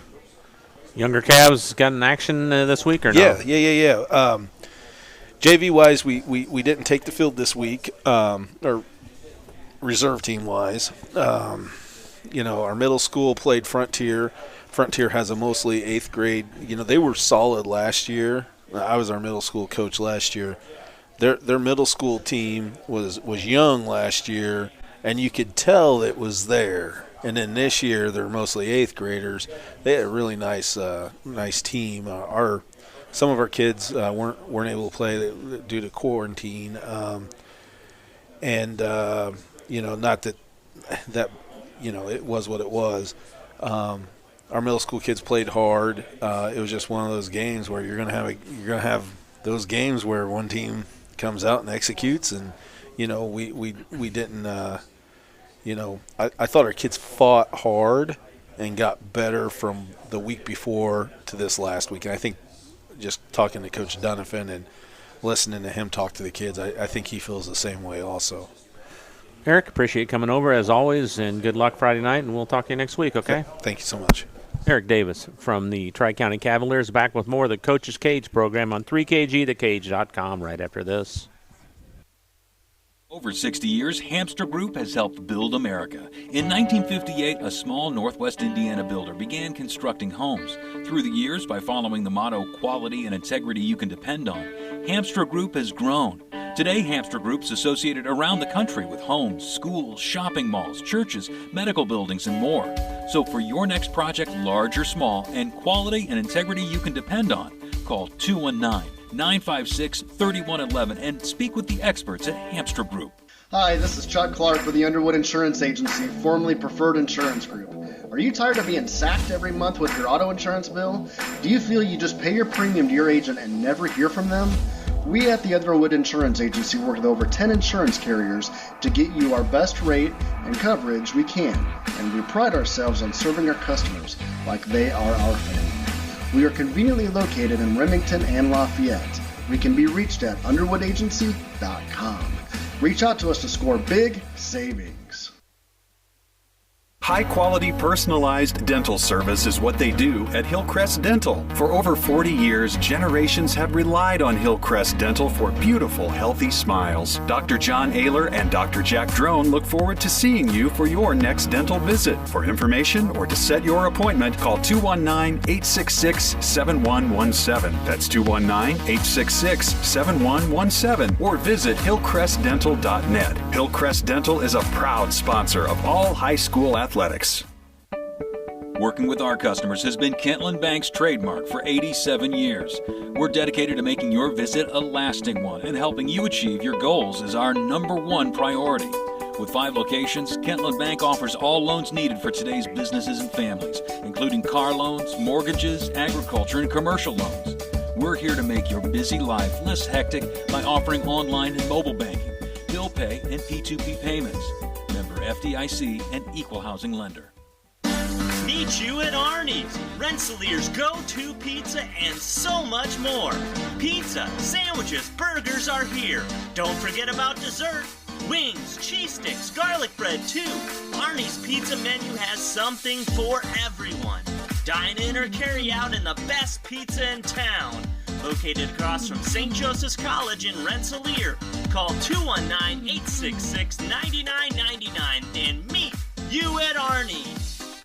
Younger Cavs got in action this week or no? Yeah. JV wise, we didn't take the field this week, or reserve team wise. Our middle school played Frontier. Frontier has a mostly 8th grade. They were solid last year. I was our middle school coach last year. Their middle school team was young last year, and you could tell it was there. And then this year, they're mostly 8th graders. They had a really nice team. Some of our kids weren't able to play due to quarantine, not that. It was what it was. Our middle school kids played hard. It was just one of those games where you're gonna have those games where one team comes out and executes, and we didn't. I thought our kids fought hard and got better from the week before to this last week. And I think just talking to Coach Donovan and listening to him talk to the kids, I think he feels the same way also. Eric, appreciate you coming over as always, and good luck Friday night, and we'll talk to you next week, okay? Thank you so much. Eric Davis from the Tri-County Cavaliers, back with more of the Coach's Cage program on 3KGthecage.com right after this. Over 60 years, Hamster Group has helped build America. In 1958, a small Northwest Indiana builder began constructing homes. Through the years, by following the motto, quality and integrity you can depend on, Hamster Group has grown. Today, Hamster Group's associated around the country with homes, schools, shopping malls, churches, medical buildings, and more. So for your next project, large or small, and quality and integrity you can depend on, call 219-956-3111 and speak with the experts at Hamster Group. Hi, this is Chuck Clark with the Underwood Insurance Agency, formerly Preferred Insurance Group. Are you tired of being sacked every month with your auto insurance bill? Do you feel you just pay your premium to your agent and never hear from them? We at the Underwood Insurance Agency work with over 10 insurance carriers to get you our best rate and coverage we can, and we pride ourselves on serving our customers like they are our family. We are conveniently located in Remington and Lafayette. We can be reached at underwoodagency.com. Reach out to us to score big savings. High-quality personalized dental service is what they do at Hillcrest Dental. For over 40 years, generations have relied on Hillcrest Dental for beautiful, healthy smiles. Dr. John Ayler and Dr. Jack Drone look forward to seeing you for your next dental visit. For information or to set your appointment, call 219-866-7117. That's 219-866-7117. Or visit hillcrestdental.net. Hillcrest Dental is a proud sponsor of all high school athletics. Working with our customers has been Kentwood Bank's trademark for 87 years. We're dedicated to making your visit a lasting one, and helping you achieve your goals is our #1 priority. With 5 locations, Kentwood Bank offers all loans needed for today's businesses and families, including car loans, mortgages, agriculture, and commercial loans. We're here to make your busy life less hectic by offering online and mobile banking, bill pay, and P2P payments. Member FDIC and equal housing lender. Meet you at Arnie's, Rensselaer's go-to pizza and so much more. Pizza, sandwiches, burgers are here. Don't forget about dessert. Wings, cheese sticks, garlic bread too. Arnie's pizza menu has something for everyone. Dine in or carry out in the best pizza in town. Located across from St. Joseph's College in Rensselaer. Call 219-866-9999 and meet you at Arnie's.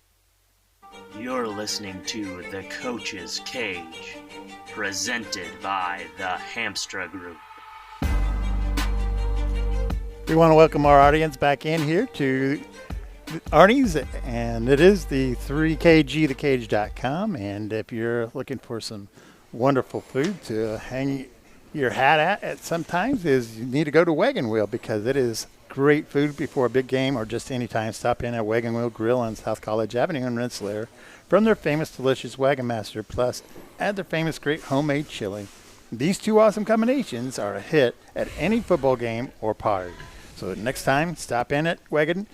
You're listening to The Coach's Cage, presented by the Hamster Group. We want to welcome our audience back in here to Arnie's, and it is the 3KGthecage.com, and if you're looking for some wonderful food to hang your hat at sometimes, is you need to go to Wagon Wheel, because it is great food before a big game or just any time. Stop in at Wagon Wheel Grill on South College Avenue in Rensselaer. From their famous delicious Wagon Master, plus add their famous great homemade chili. These two awesome combinations are a hit at any football game or party. So next time, stop in at Wagon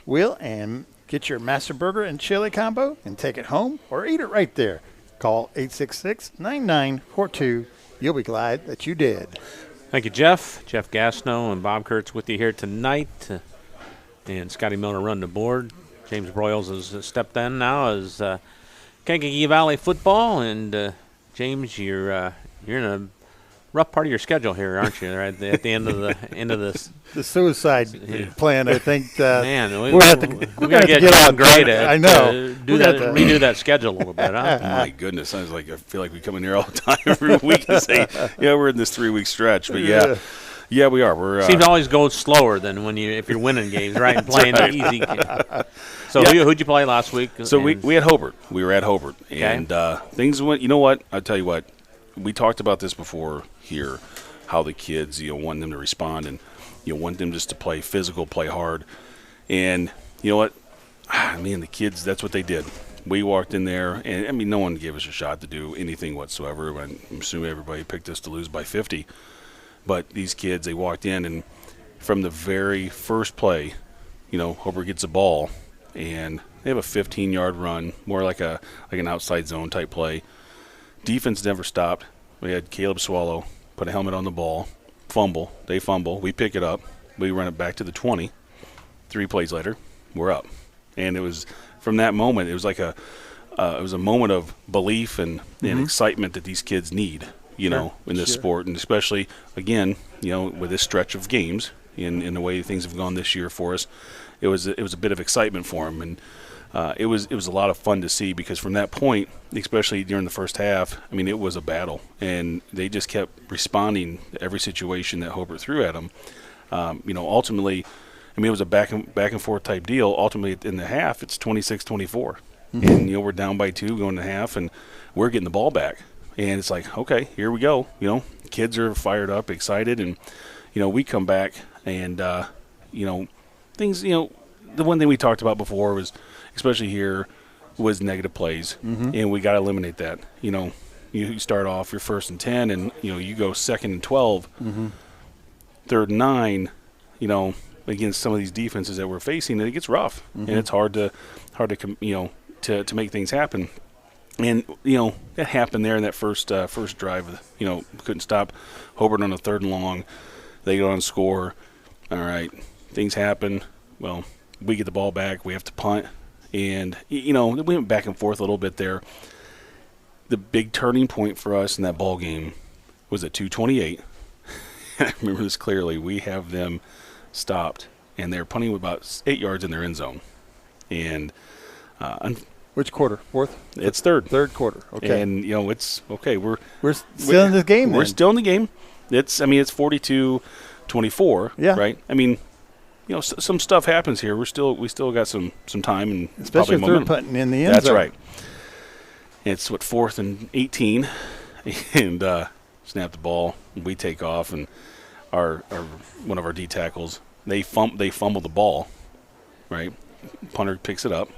Wheel and get your Master Burger and chili combo and take it home or eat it right there. Call 866-9942. You'll be glad that you did. Thank you, Jeff. Jeff Gastineau and Bob Kurtz with you here tonight. And Scotty Miller run the board. James Broyles has stepped in now as Kankakee Valley football. And, James, you're in a rough part of your schedule here, aren't you? Right at the end of this. The suicide plan, I think. Man, we're going to get on great at I know. Redo that schedule a little bit, huh? My goodness, I feel like we come in here all the time every week and say, yeah, we're in this 3-week stretch. But yeah, we are. We're seems to always go slower than if you're winning games, right? And playing the easy game. So who'd you play last week? So we had Hobart. We were at Hobart, okay. And things went. You know what? I'll tell you what. We talked about this before here, how the kids, want them to respond, and want them just to play physical, play hard. And you know what? The kids, that's what they did. we walked in there, and I mean, no one gave us a shot to do anything whatsoever. I'm assuming everybody picked us to lose by 50. But these kids, they walked in, and from the very first play, Hooper gets the ball, and they have a 15-yard run, more like an outside zone type play. Defense never stopped. We had Caleb Swallow put a helmet on the ball, fumble. They fumble. We pick it up. We run it back to the 20. 3 plays later, we're up. And it was from that moment, it was like a moment of belief and excitement that these kids need, in this sport, and especially again, with this stretch of games in the way things have gone this year for us, it was a bit of excitement for them, and it was a lot of fun to see, because from that point, especially during the first half, I mean, it was a battle, and they just kept responding to every situation that Hobart threw at them. Ultimately, I mean, it was a back and forth type deal. Ultimately, in the half, it's 26-24. And, we're down by 2 going to half, and we're getting the ball back. And it's like, okay, here we go. Kids are fired up, excited, and, we come back and, things, the one thing we talked about before was, especially here, was negative plays. And we got to eliminate that. You start off your 1st and 10, and, you go 2nd and 12, 3rd and 9, against some of these defenses that we're facing, and it gets rough, and it's hard to make things happen. And that happened there in that first drive. Couldn't stop Hobart on a 3rd and long. They go on and score. All right, things happen. Well, we get the ball back. We have to punt, and we went back and forth a little bit there. The big turning point for us in that ball game was at 2:28. I remember this clearly. We have them stopped, and they're punting with about 8 yards in their end zone. And which quarter? 4th? It's 3rd. 3rd quarter. Okay. And it's okay. We're still in the game. We're still in the game. It's 42-24. Yeah. Right. I mean, some stuff happens here. We still got some time, and especially if they're punting in the end zone. That's right. It's 4th and 18, and snap the ball. And we take off, and our one of our D tackles, they fumble the ball, right? Punter picks it up.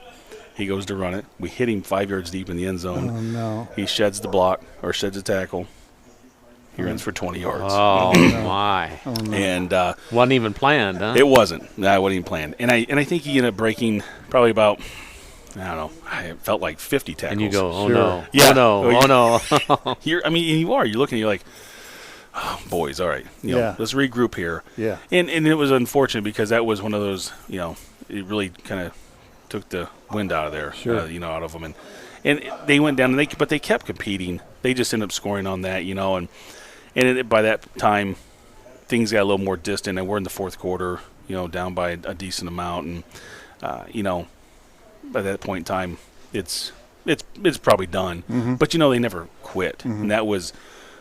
He goes to run it. We hit him 5 yards deep in the end zone. Oh, no. He sheds the block, or sheds the tackle. He runs for 20 yards. Oh, my. Oh, no. And wasn't even planned, huh? It wasn't. No, it wasn't even planned. And I think he ended up breaking probably about, I don't know, it felt like 50 tackles. And you go, oh, Sure. no. Yeah. Oh, no. You're looking, you're like, oh, boys, all right, let's regroup here. Yeah. And it was unfortunate, because that was one of those, it really kind of took the wind out of there, Sure. out of them. And they went down, but they kept competing. They just ended up scoring on that, and by that time, things got a little more distant, and we're in the 4th quarter, down by a decent amount, and by that point in time, it's probably done. But they never quit, and that was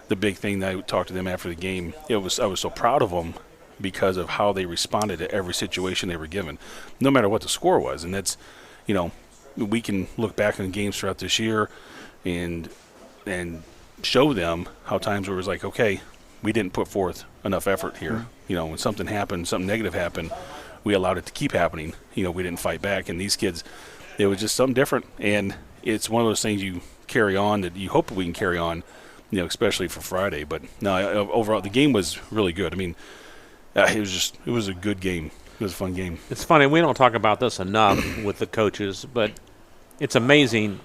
the big thing that I talked to them after the game. I was so proud of them because of how they responded to every situation they were given, no matter what the score was. And that's, we can look back on games throughout this year and show them how times where it was like, okay, we didn't put forth enough effort here. When something happened, something negative happened, we allowed it to keep happening. We didn't fight back. And these kids, it was just something different. And it's one of those things you carry on, that you hope we can carry on, especially for Friday. But no, overall, the game was really good. I mean, it was a good game. It was a fun game. It's funny, we don't talk about this enough with the coaches, but it's amazing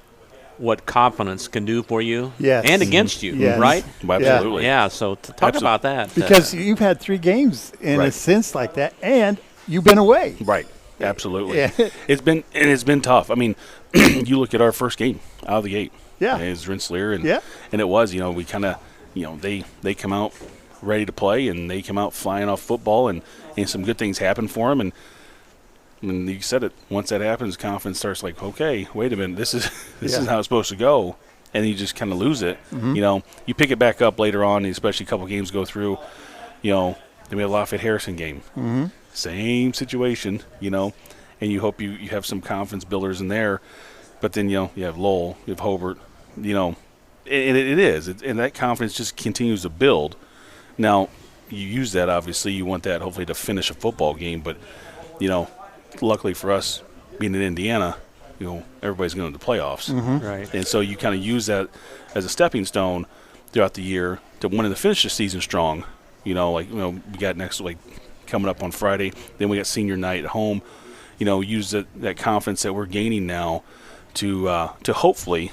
what confidence can do for you and against you, Yes. right? Absolutely. Yeah, so talk about that. Because you've had 3 games in a sense like that, and you've been away. Right. Absolutely. Yeah. It's been tough. I mean, you look at our first game out of the gate. Yeah. It's Rensselaer, and it was, we kind of, they come out ready to play, and they come out flying off football, and some good things happen for them. And you said it, once that happens, confidence starts like, okay, wait a minute, this is how it's supposed to go. And you just kind of lose it. You pick it back up later on, especially a couple games go through, then we have a Lafayette Harrison game. Same situation, and you hope you have some confidence builders in there. But then, you have Lowell, you have Hobart, and it is. And that confidence just continues to build. Now, you use that, obviously. You want that, hopefully, to finish a football game. But, luckily for us, being in Indiana, everybody's going to the playoffs. Right. And so you kind of use that as a stepping stone throughout the year to wanting to finish the season strong. We got next week coming up on Friday. Then we got senior night at home. Use that confidence that we're gaining now to hopefully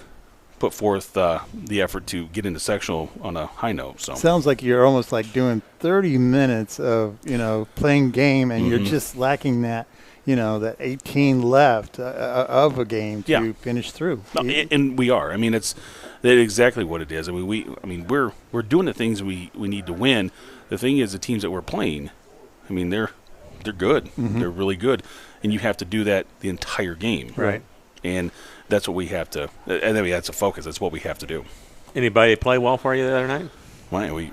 put forth the effort to get into sectional on a high note. So sounds like you're almost like doing 30 minutes of playing game, and you're just lacking that that 18 left of a game to finish through. No, and we are. I mean, that's exactly what it is. I mean, we're doing the things we need to win. The thing is, the teams that we're playing, I mean, they're good. They're really good, and you have to do that the entire game. Right. And that's what we have to. And then that's a focus. That's what we have to do. Anybody play well for you the other night? Right. We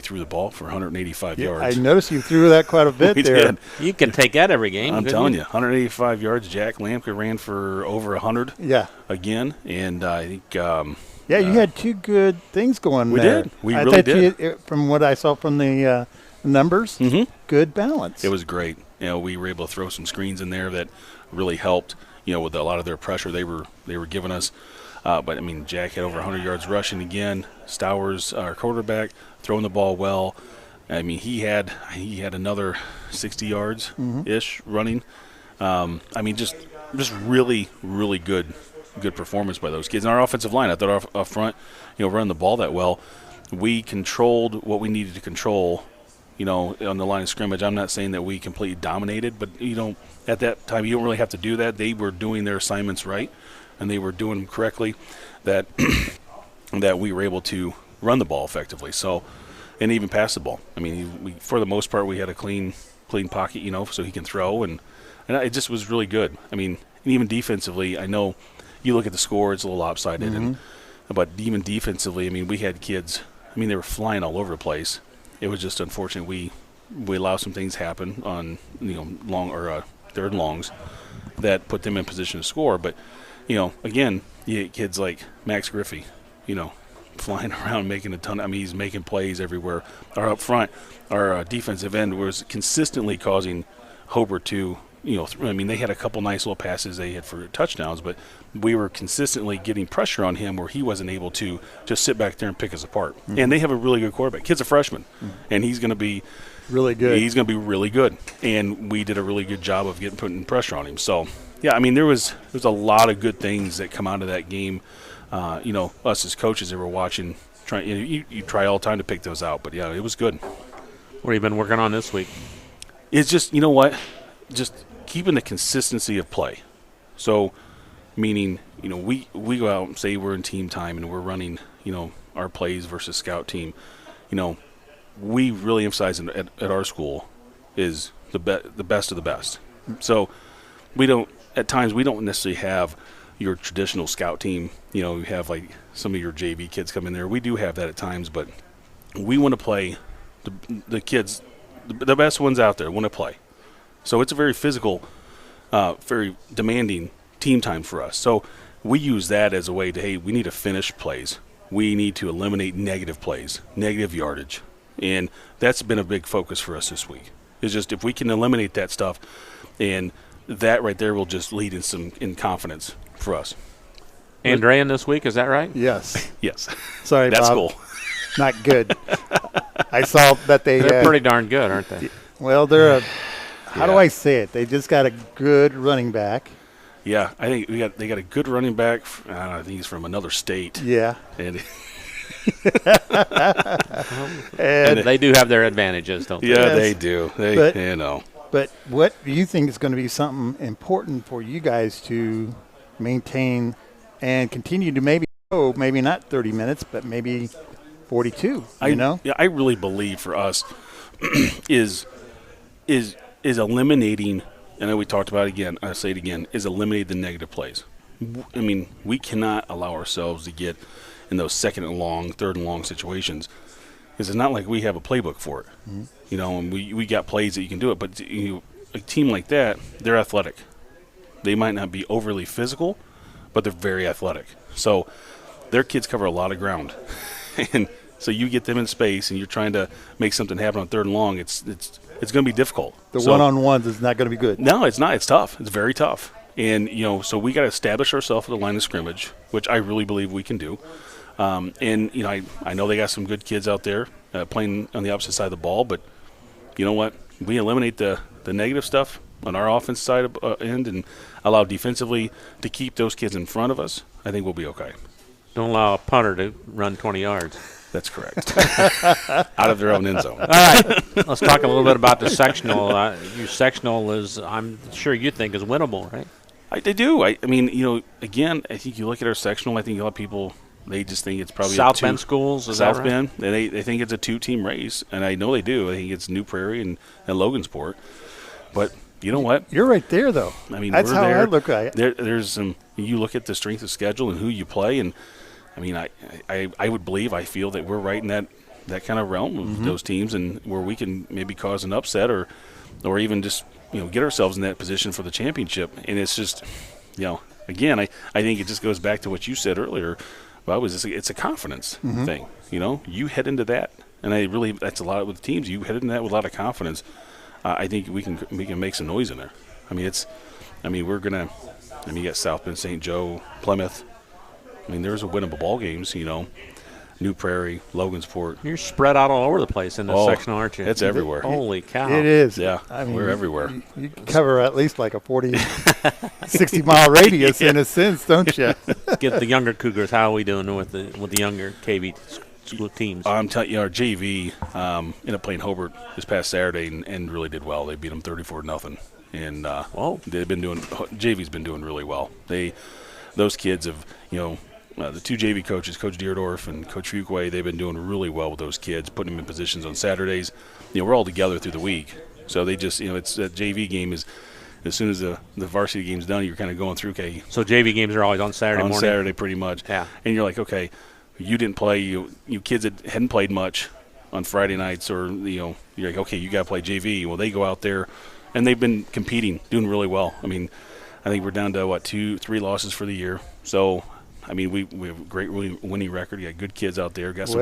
threw the ball for 185 yards. I noticed you threw that quite a bit we there. Did. You can take that every game. I'm telling you, 185 yards. Jack Lampke ran for over 100. Yeah. Again, and I think. You had two good things going we there. Did. We really did. From what I saw from the numbers, good balance. It was great. We were able to throw some screens in there that really helped. With a lot of their pressure they were giving us. But, I mean, Jack had over 100 yards rushing again. Stowers, our quarterback, throwing the ball well. I mean, he had another 60 yards-ish running. I mean, just really, really good performance by those kids. And our offensive line, I thought up front, running the ball that well, we controlled what we needed to control, on the line of scrimmage. I'm not saying that we completely dominated, but, at that time, you don't really have to do that. They were doing their assignments right, and they were doing them correctly, that we were able to run the ball effectively. So, and even pass the ball. I mean, for the most part, we had a clean pocket, so he can throw, and it just was really good. I mean, and even defensively, I know you look at the score, it's a little lopsided, but even defensively, I mean, we had kids. I mean, they were flying all over the place. It was just unfortunate we allowed some things happen on long or third and longs that put them in position to score. But again, you get kids like Max Griffey, flying around making a ton. I mean, he's making plays everywhere. Our up front, our defensive end was consistently causing Hobart to. I mean, they had a couple nice little passes they had for touchdowns, but we were consistently getting pressure on him where he wasn't able to just sit back there and pick us apart. And they have a really good quarterback. Kid's a freshman, and he's going to be really good. He's going to be really good, and we did a really good job of putting pressure on him. So, yeah, I mean, there was a lot of good things that come out of that game. Us as coaches that were watching, you try all the time to pick those out, but yeah, it was good. What have you been working on this week? It's just just keeping the consistency of play. So, meaning, we go out and say we're in team time and we're running, our plays versus scout team. We really emphasize at our school is the best of the best. So, at times we don't necessarily have your traditional scout team. You have like some of your JV kids come in there. We do have that at times, but we want to play the kids, the best ones out there want to play. So it's a very physical, very demanding team time for us. So we use that as a way to, hey, we need to finish plays. We need to eliminate negative plays, negative yardage. And that's been a big focus for us this week. It's just if we can eliminate that stuff, and that right there will just lead in confidence for us. Andrean this week, is that right? Yes. Yes. Sorry, that's Bob. Cool. Not good. I saw that they're pretty darn good, aren't they? Well, they're how do I say it? They just got a good running back. Yeah, I think they got a good running back. I think he's from another state. Yeah. And they do have their advantages, don't they? Yeah, they do. But what do you think is going to be something important for you guys to maintain and continue to maybe not 30 minutes, but maybe 42, Yeah, I really believe for us is eliminating, I know we talked about it again, I say it again, is eliminate the negative plays. I mean, we cannot allow ourselves to get in those second and long, third and long situations, because it's not like we have a playbook for it. And we got plays that you can do it, but a team like that, they're athletic. They might not be overly physical, but they're very athletic. So their kids cover a lot of ground. And so you get them in space and you're trying to make something happen on third and long, it's going to be difficult. The one-on-ones is not going to be good. No, it's not. It's tough. It's very tough. And, so we got to establish ourselves at the line of scrimmage, which I really believe we can do. And, I know they got some good kids out there playing on the opposite side of the ball, but you know what? We eliminate the negative stuff on our offense side of, end and allow defensively to keep those kids in front of us. I think we'll be okay. Don't allow a punter to run 20 yards. That's correct. Out of their own end zone. All right. Let's talk a little bit about the sectional. Your sectional is, I'm sure you think, is winnable, right? They do. I mean, again, I think you look at our sectional, I think a lot of people, they just think it's probably South Bend schools, is South that Bend. They think it's a 2-team race, and I know they do. I think it's New Prairie and Logansport. But you know what? You're right there, though. I mean, that's we're how there. I look at it. There's some. You look at the strength of schedule and who you play, and I mean, I would believe, I feel that we're right in that kind of realm of those teams, and where we can maybe cause an upset or even just get ourselves in that position for the championship. And it's just, again, I think it just goes back to what you said earlier. Well, it's a confidence thing. You head into that, and that's a lot with teams. You head into that with a lot of confidence. I think we can make some noise in there. We're gonna. You got South Bend, St. Joe, Plymouth. There's a winnable ball games. New Prairie, Logansport. You're spread out all over the place in the sectional, aren't you? It's everywhere. Holy cow! It is. Yeah, we're everywhere. You cover at least like a 40, 60-mile radius in a sense, don't you? Get the younger Cougars. How are we doing with the younger KB school teams? I'm telling you, our JV ended up playing Hobart this past Saturday and really did well. They beat them 34-0, and JV's been doing really well. Those kids have the two JV coaches, Coach Deerdorf and Coach Fuquay, they've been doing really well with those kids, putting them in positions on Saturdays. We're all together through the week, so they just it's that JV game is. As soon as the varsity game's done, you're kind of going through, okay. So JV games are always on Saturday morning? On Saturday, pretty much. Yeah. And you're like, okay, you didn't play. You kids that hadn't played much on Friday nights, or you're like, okay, you got to play JV. Well, they go out there, and they've been competing, doing really well. I think we're down to 2-3 losses for the year. So, we have a great winning record. You got good kids out there. Got some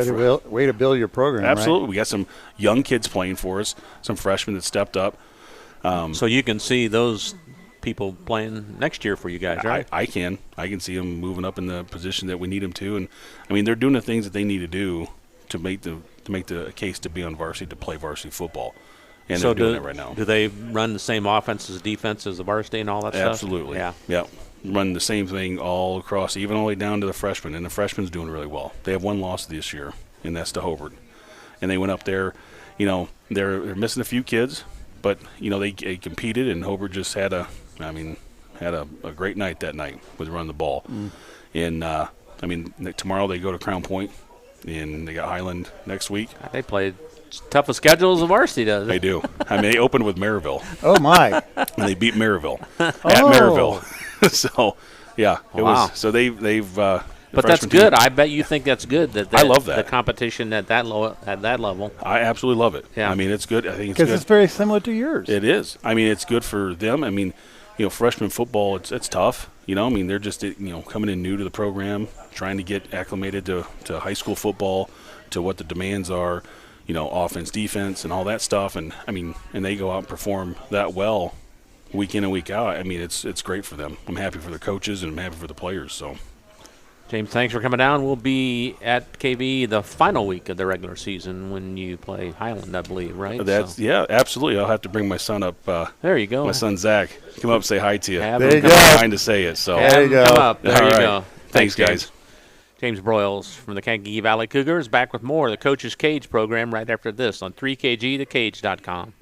way to build your program. Absolutely, right? We got some young kids playing for us. Some freshmen that stepped up. So you can see those people playing next year for you guys, right? I can see them moving up in the position that we need them to, and they're doing the things that they need to do to make the case to be on varsity, to play varsity football, and so they're doing it right now. Do they run the same offense as defense as the varsity and all that stuff? Absolutely. Yeah. Run the same thing all across, even all the way down to the freshmen, and the freshmen's doing really well. They have one loss this year, and that's to Hobart, and they went up there. They're missing a few kids. But, they competed, and Hobart just had a great night that night with running the ball. And, tomorrow they go to Crown Point, and they got Highland next week. They played tough a schedule as the varsity does. They do. They opened with Maryville. Oh, my. And they beat Maryville at Maryville. So, yeah. It was. So they've but that's good. I bet you think that's good. That I love that. The competition at that level. I absolutely love it. Yeah. It's good. I think it's good. Because it's very similar to yours. It is. It's good for them. Freshman football, it's tough. They're just coming in new to the program, trying to get acclimated to high school football, to what the demands are, offense, defense, and all that stuff. And and they go out and perform that well, week in and week out. It's great for them. I'm happy for the coaches, and I'm happy for the players. So. James, thanks for coming down. We'll be at KV the final week of the regular season when you play Highland, I believe, right? Yeah, absolutely. I'll have to bring my son up. There you go. My son, Zach. Come up and say hi to you. There you go. I'm trying to say it. So. There you go. Come up. There All you right. go. Thanks, guys. James Broyles from the Kage Valley Cougars back with more of the Coach's Cage program right after this on 3kgthecage.com.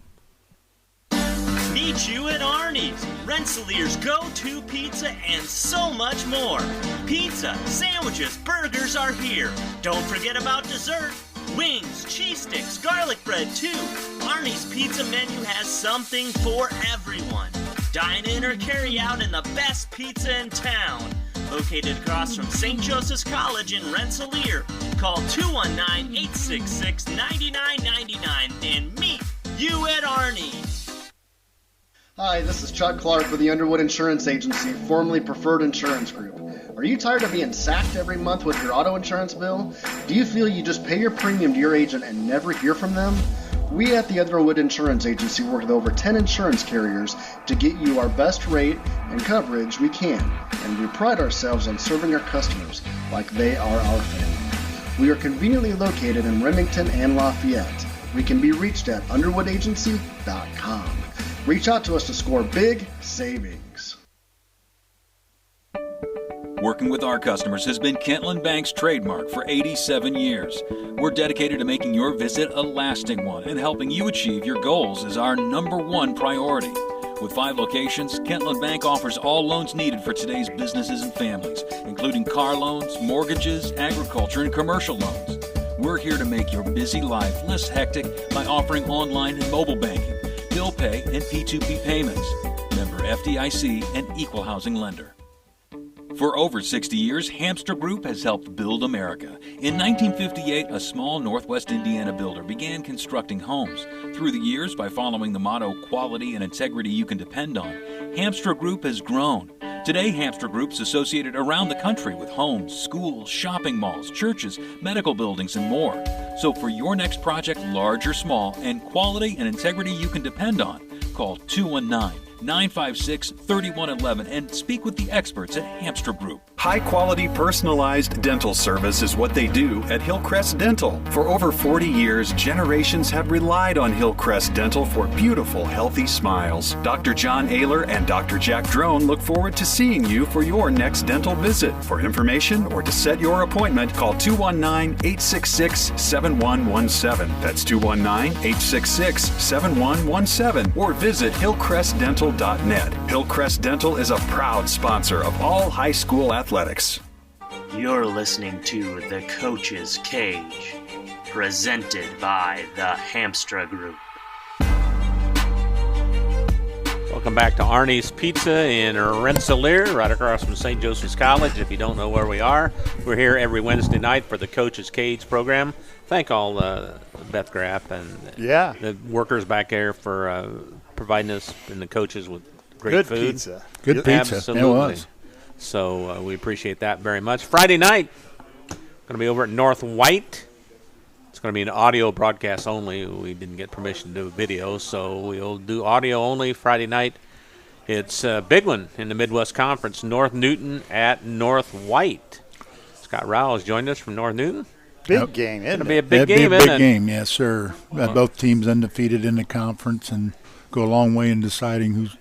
Meet you at Arnie's, Rensselaer's go-to pizza and so much more. Pizza, sandwiches, burgers are here. Don't forget about dessert. Wings, cheese sticks, garlic bread too. Arnie's pizza menu has something for everyone. Dine in or carry out in the best pizza in town. Located across from St. Joseph's College in Rensselaer. Call 219-866-9999 and meet you at Arnie's. Hi, this is Chuck Clark with the Underwood Insurance Agency, formerly Preferred Insurance Group. Are you tired of being sacked every month with your auto insurance bill? Do you feel you just pay your premium to your agent and never hear from them? We at the Underwood Insurance Agency work with over 10 insurance carriers to get you our best rate and coverage we can, and we pride ourselves on serving our customers like they are our family. We are conveniently located in Remington and Lafayette. We can be reached at underwoodagency.com. Reach out to us to score big savings. Working with our customers has been Kentland Bank's trademark for 87 years. We're dedicated to making your visit a lasting one, and helping you achieve your goals is our #1 priority. With 5 locations, Kentland Bank offers all loans needed for today's businesses and families, including car loans, mortgages, agriculture, and commercial loans. We're here to make your busy life less hectic by offering online and mobile banking, bill pay, and P2P payments. Member FDIC and equal housing lender. For over 60 years, Hamster Group has helped build America. In 1958, a small Northwest Indiana builder began constructing homes. Through the years, by following the motto, quality and integrity you can depend on, Hamster Group has grown. Today, Hamster Group's associated around the country with homes, schools, shopping malls, churches, medical buildings, and more. So for your next project, large or small, and quality and integrity you can depend on, call 219-956-3111 and speak with the experts at Hamster Group. High-quality personalized dental service is what they do at Hillcrest Dental. For over 40 years, generations have relied on Hillcrest Dental for beautiful, healthy smiles. Dr. John Ayler and Dr. Jack Drone look forward to seeing you for your next dental visit. For information or to set your appointment, call 219-866-7117. That's 219-866-7117. Or visit hillcrestdental.net. Hillcrest Dental is a proud sponsor of all high school athletics. You're listening to The Coach's Cage, presented by the Hamstra Group. Welcome back to Arnie's Pizza in Rensselaer, right across from St. Joseph's College. If you don't know where we are, we're here every Wednesday night for the Coach's Cage program. Thank all Beth Graff and the workers back there for providing us and the coaches with great food. Pizza. Good pizza. Absolutely. It was. So we appreciate that very much. Friday night, going to be over at North White. It's going to be an audio broadcast only. We didn't get permission to do a video, so we'll do audio only Friday night. It's a big one in the Midwest Conference, North Newton at North White. Scott Rouse joined us from North Newton. Big game, isn't it? It'll be a big It'd game, be a big isn't it? game, yes, sir. Both teams undefeated in the conference and go a long way in deciding who's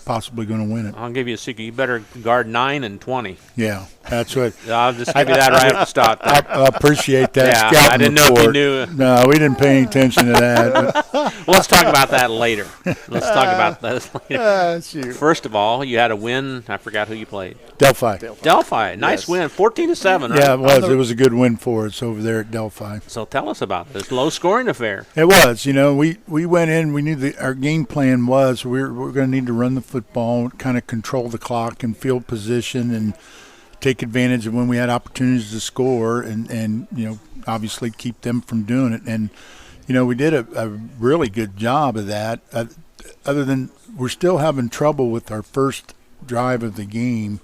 possibly going to win it. I'll give you a secret. You better guard 9 and 20. Yeah, that's what. I'll just give you that right at the start there. I appreciate that. Yeah, scouting I didn't know if you report. knew. No, we didn't pay any attention to that. Well, let's talk about that later. Let's talk about that later. Shoot. First of all, you had a win. I forgot who you played. Delphi. Delphi. Nice win. 14-7. Right? Yeah, it was. It was a good win for us over there at Delphi. So tell us about this low-scoring affair. It was. You know, we went in. We knew our game plan was we're going to need to run the football, kind of control the clock and field position, and take advantage of when we had opportunities to score, and you know, obviously keep them from doing it. And you know, we did a really good job of that. Other than we're still having trouble with our first drive of the game.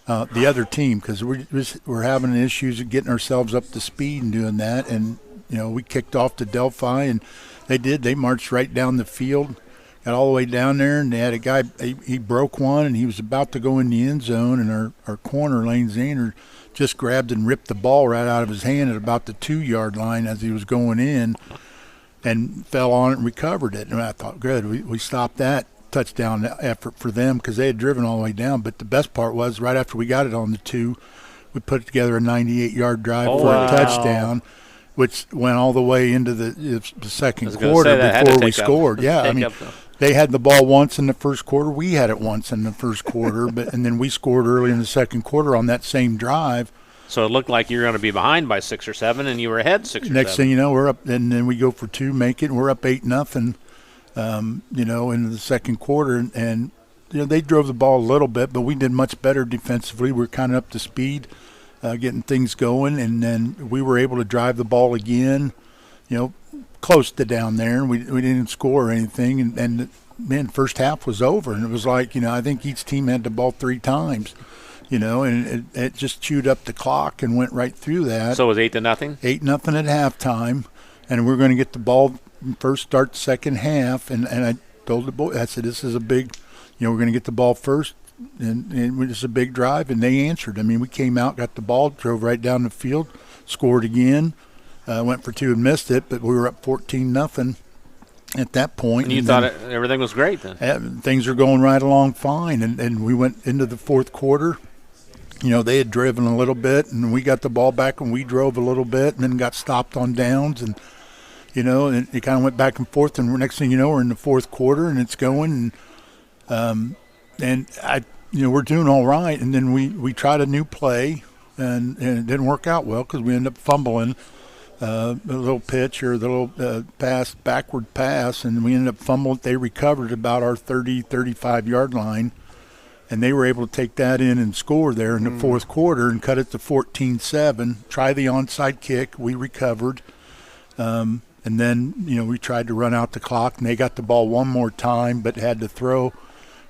The other team, because we're having issues of getting ourselves up to speed and doing that. And, you know, we kicked off to Delphi, and they marched right down the field, got all the way down there, and they had a guy, he broke one, and he was about to go in the end zone, and our corner, Lane Zahner, just grabbed and ripped the ball right out of his hand at about the 2-yard line as he was going in and fell on it and recovered it. And I thought, good, we stopped that touchdown effort for them because they had driven all the way down. But the best part was right after we got it on the 2, we put together a 98-yard drive for a touchdown, which went all the way into the second quarter before we scored. Yeah, I mean, they had the ball once in the first quarter. We had it once in the first quarter, and then we scored early in the second quarter on that same drive. So it looked like you were going to be behind by 6 or 7, and you were ahead 6 or 7. Next thing you know, we're up, and then we go for 2, make it, and we're up 8-0. You know, into the second quarter, and you know, they drove the ball a little bit, but we did much better defensively. We're kind of up to speed, getting things going, and then we were able to drive the ball again, you know, close to down there, and we didn't score or anything, and man, first half was over, and it was like, you know, I think each team had the ball 3 times, you know, and it just chewed up the clock and went right through that. So it was 8-0? 8-0 at halftime, and we're going to get the ball first, start second half, and I told the boy, I said, this is a big, you know, we're going to get the ball first, and it was a big drive, and they answered. I mean, we came out, got the ball, drove right down the field, scored again, went for 2 and missed it, but we were up 14-0 at that point. And you thought everything was great then? Things are going right along fine, and we went into the fourth quarter. You know, they had driven a little bit, and we got the ball back, and we drove a little bit, and then got stopped on downs, and you know, and it kind of went back and forth, and next thing you know, we're in the fourth quarter, and it's going, and we're doing all right, and then we tried a new play, and it didn't work out well because we ended up fumbling a little pitch or the little backward pass, and we ended up fumbling. They recovered about our 35-yard line. And they were able to take that in and score there in the fourth quarter and cut it to 14-7. Try the onside kick. We recovered. And then, you know, we tried to run out the clock, and they got the ball one more time but had to throw,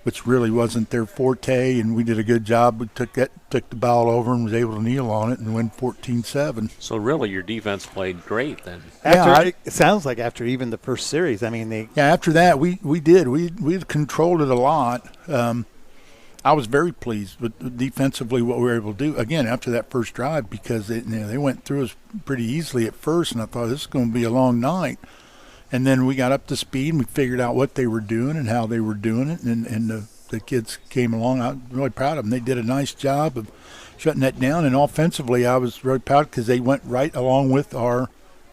which really wasn't their forte, and we did a good job. We took the ball over and was able to kneel on it and win 14-7. So really your defense played great then. It sounds like after even the first series. I mean, after that we did. We controlled it a lot. I was very pleased with defensively what we were able to do, again, after that first drive, because they went through us pretty easily at first, and I thought this is going to be a long night. And then we got up to speed, and we figured out what they were doing and how they were doing it, and the kids came along. I'm really proud of them. They did a nice job of shutting that down, and offensively I was really proud because they went right along with our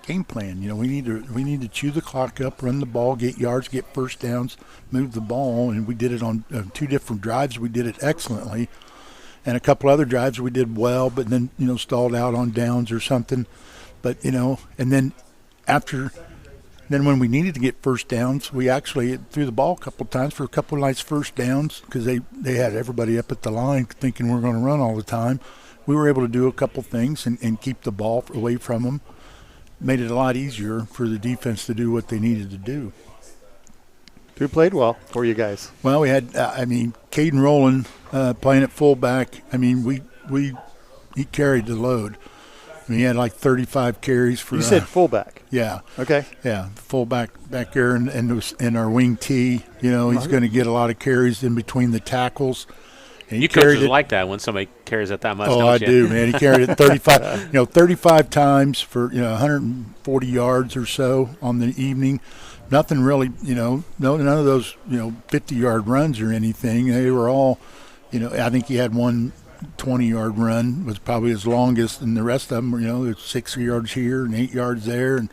game plan. You know, we need to chew the clock up, run the ball, get yards, get first downs, move the ball, and we did it on 2 different drives. We did it excellently, and a couple other drives we did well, but then, you know, stalled out on downs or something. But, you know, and then when we needed to get first downs, we actually threw the ball a couple of times for a couple of nice first downs because they had everybody up at the line thinking we're going to run all the time. We were able to do a couple things and keep the ball away from them. Made it a lot easier for the defense to do what they needed to do. Who played well for you guys? Well, we had, Caden Rowland playing at fullback. I mean, he carried the load. I mean, he had like 35 carries for. You said fullback. Yeah. Okay. Yeah, fullback back there, and our wing T. You know, he's going to get a lot of carries in between the tackles. You coaches like that when somebody carries it that much. Oh, don't I you? do, man. He carried it 35, 35 times for 140 yards or so on the evening. Nothing really, none of those 50-yard runs or anything. They were all, I think he had one 20-yard run was probably his longest, and the rest of them were 6 yards here and 8 yards there and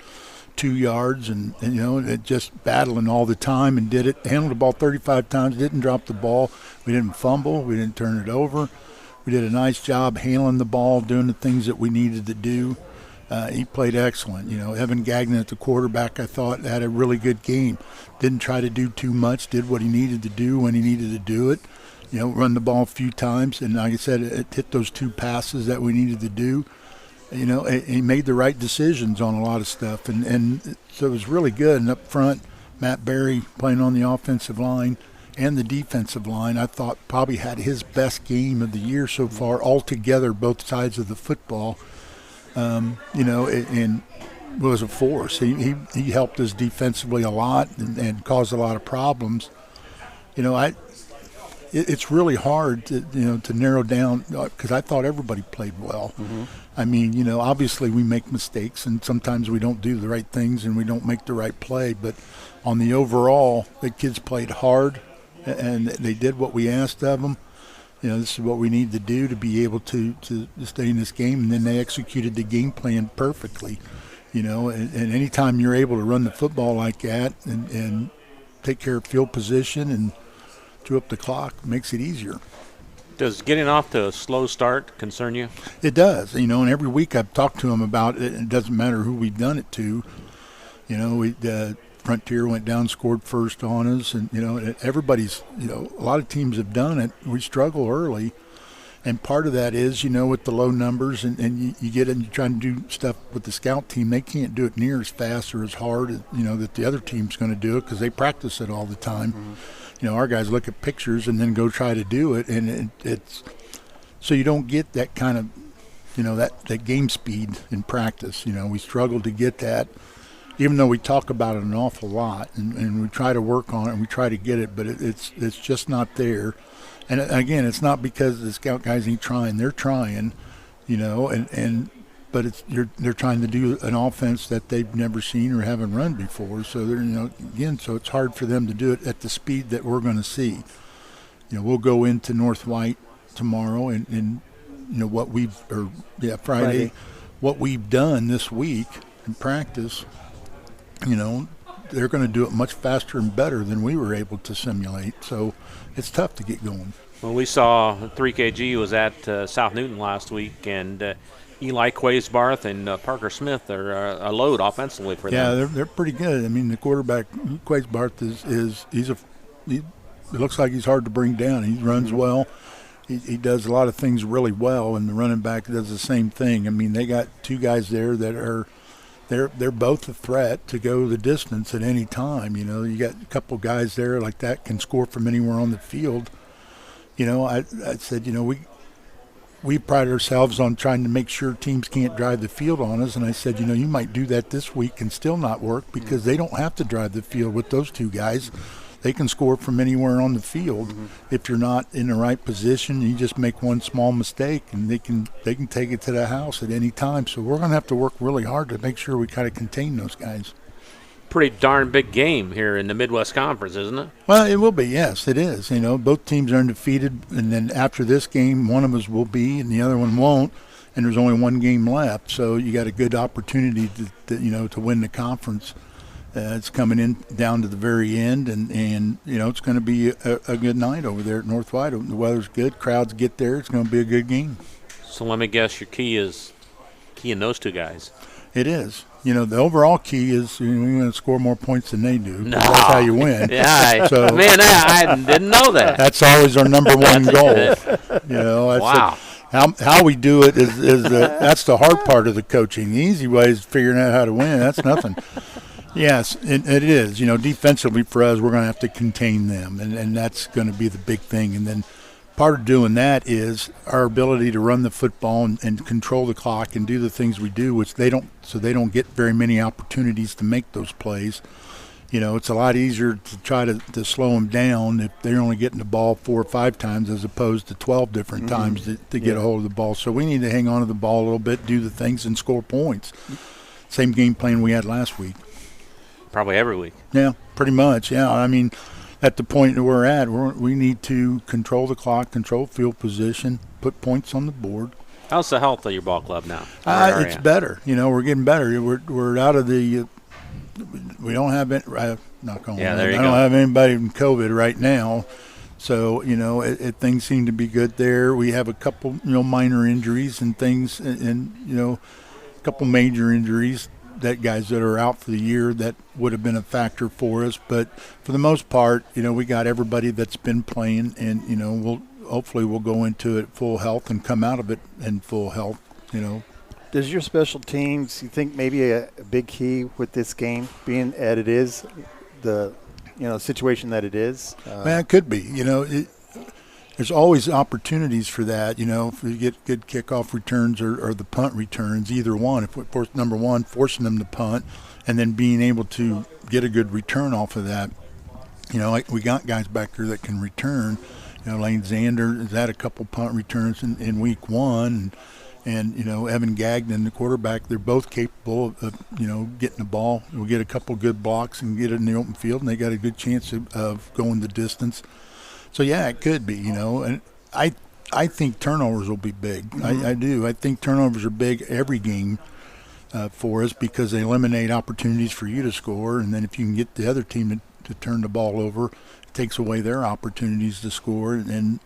2 yards, and it just battling all the time, and handled the ball 35 times, didn't drop the ball. We didn't fumble, we didn't turn it over. We did a nice job handling the ball, doing the things that we needed to do. He played excellent. Evan Gagnon at the quarterback, I thought, had a really good game. Didn't try to do too much, did what he needed to do when he needed to do it. Run the ball a few times, and like I said, it hit those 2 passes that we needed to do. He made the right decisions on a lot of stuff, and so it was really good. And up front, Matt Berry playing on the offensive line and the defensive line, I thought probably had his best game of the year so far altogether, both sides of the football. And was a force. He helped us defensively a lot and caused a lot of problems. It's really hard to narrow down because I thought everybody played well. Mm-hmm. I mean, obviously we make mistakes and sometimes we don't do the right things and we don't make the right play. But on the overall, the kids played hard and they did what we asked of them. This is what we need to do to be able to stay in this game. And then they executed the game plan perfectly. And anytime you're able to run the football like that and take care of field position and chew up the clock, makes it easier. Does getting off to a slow start concern you? It does. And every week I've talked to them about it. It doesn't matter who we've done it to. Frontier went down, scored first on us, and everybody's. A lot of teams have done it. We struggle early, and part of that is with the low numbers, and you get in, you're trying to do stuff with the scout team. They can't do it near as fast or as hard as that the other team's going to do it because they practice it all the time. Mm-hmm. Our guys look at pictures and then go try to do it, and it's so you don't get that kind of that game speed in practice. We struggle to get that. Even though we talk about it an awful lot and we try to work on it and we try to get it, but it's just not there. And again, it's not because the scout guys ain't trying. They're trying, but they're trying to do an offense that they've never seen or haven't run before. So so it's hard for them to do it at the speed that we're going to see. We'll go into North White tomorrow, and Friday, what we've done this week in practice, they're going to do it much faster and better than we were able to simulate. So it's tough to get going. Well, we saw 3KG was at South Newton last week, and Eli Quaysbarth and Parker Smith are a load offensively for them. Yeah, they're pretty good. I mean, the quarterback, Quaysbarth, it looks like he's hard to bring down. He runs well. He does a lot of things really well, and the running back does the same thing. I mean, they got two guys there that are they're both a threat to go the distance at any time. You got a couple guys there like that can score from anywhere on the field. I said, we pride ourselves on trying to make sure teams can't drive the field on us, and I said, you might do that this week and still not work because they don't have to drive the field with those two guys. They can score from anywhere on the field. If you're not in the right position. You just make one small mistake, and they can take it to the house at any time. So we're going to have to work really hard to make sure we kind of contain those guys. Pretty darn big game here in the Midwest Conference, isn't it? Well, it will be. Yes, it is. Both teams are undefeated, and then after this game, one of us will be, and the other one won't. And there's only one game left, so you got a good opportunity to win the conference. It's coming in down to the very end, and it's going to be a good night over there at North White. The weather's good, crowds get there. It's going to be a good game. So let me guess, your key in those two guys. It is. The overall key is we're going to score more points than they do. No. That's how you win. Yeah, I didn't know that. That's always our number one goal. Wow. How we do it is that's the hard part of the coaching. The easy way is figuring out how to win. That's nothing. Yes, it is. Defensively for us, we're going to have to contain them, and that's going to be the big thing. And then part of doing that is our ability to run the football and control the clock and do the things we do, which they don't get very many opportunities to make those plays. It's a lot easier to try to slow them down if they're only getting the ball 4 or 5 times as opposed to 12 different times to get a hold of the ball. So we need to hang on to the ball a little bit, do the things, and score points. Same game plan we had last week. Probably every week. Yeah, pretty much. Yeah, I mean, at the point that we're at, we need to control the clock, control field position, put points on the board. How's the health of your ball club now? It's better. We're getting better. We're out of the. We don't have it. Knock on wood. I don't have anybody in COVID right now, so things seem to be good there. We have a couple minor injuries and things, and a couple major injuries. That guys that are out for the year that would have been a factor for us, but for the most part, we got everybody that's been playing, and we'll go into it at full health and come out of it in full health. Does your special teams, you think maybe a big key with this game being that it is the situation that it is? It could be. There's always opportunities for that, if we get good kickoff returns or the punt returns, either one. If we force forcing them to punt, and then being able to get a good return off of that. Like we got guys back there that can return. Lane Zander has had a couple punt returns in week 1, and Evan Gagnon, the quarterback, they're both capable of getting the ball. We'll get a couple good blocks and get it in the open field, and they got a good chance of going the distance. So, yeah, it could be, and I think turnovers will be big. I do. I think turnovers are big every game for us because they eliminate opportunities for you to score, and then if you can get the other team to turn the ball over, it takes away their opportunities to score, and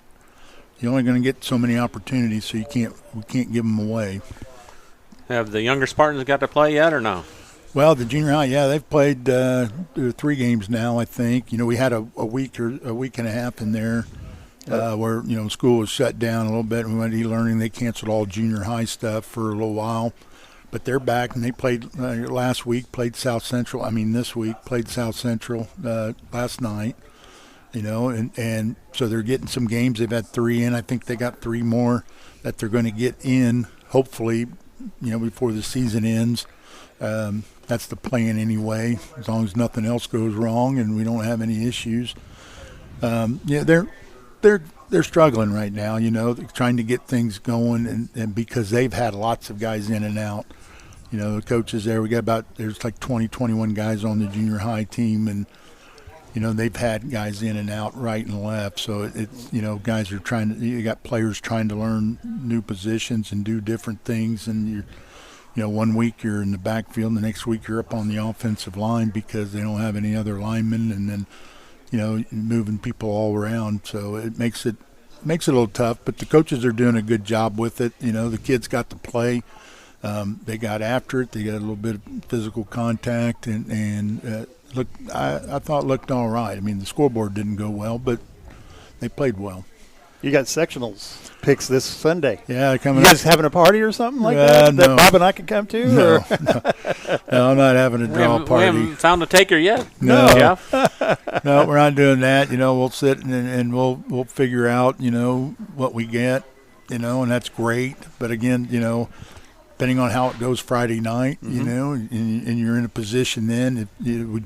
you're only going to get so many opportunities, so we can't give them away. Have the younger Spartans got to play yet or no? Well, the junior high, they've played 3 games now, I think. We had a week and a half in there where, school was shut down a little bit and we went to e-learning. They canceled all junior high stuff for a little while. But they're back, and they played last week, this week, played South Central last night. And so they're getting some games. They've had 3 in. I think they got 3 more that they're going to get in, hopefully, before the season ends. That's the plan anyway, as long as nothing else goes wrong and we don't have any issues. They're they're struggling right now. They're trying to get things going, and because they've had lots of guys in and out. The coaches there, there's like 20, 21 guys on the junior high team, and they've had guys in and out right and left. So it's guys are you got players trying to learn new positions and do different things, and one week you're in the backfield, and the next week you're up on the offensive line because they don't have any other linemen, and then moving people all around. So it makes it a little tough, but the coaches are doing a good job with it. The kids got to play. They got after it. They got a little bit of physical contact, and I thought it looked all right. I mean, the scoreboard didn't go well, but they played well. You got sectionals picks this Sunday. Yeah, coming. You guys having a party or something like that? No. That Bob and I can come to? No, or? no, I'm not having a draw party. We haven't found a taker yet. No, Jeff? No, we're not doing that. We'll sit and we'll figure out what we get, and that's great. But again, depending on how it goes Friday night, and you're in a position then, we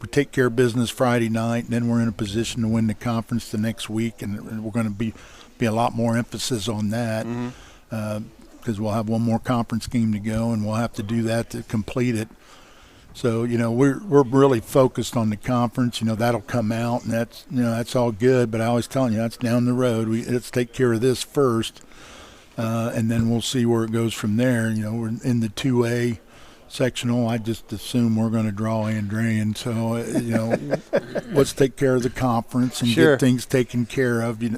take care of business Friday night, and then we're in a position to win the conference the next week, and we're going to be a lot more emphasis on that because we'll have one more conference game to go, and we'll have to do that to complete it. So we're really focused on the conference. That'll come out, and that's all good. But I always tell you that's down the road. Let's take care of this first. And then we'll see where it goes from there. We're in the 2A sectional. I just assume we're going to draw Andrean. So, let's take care of the conference and get things taken care of. We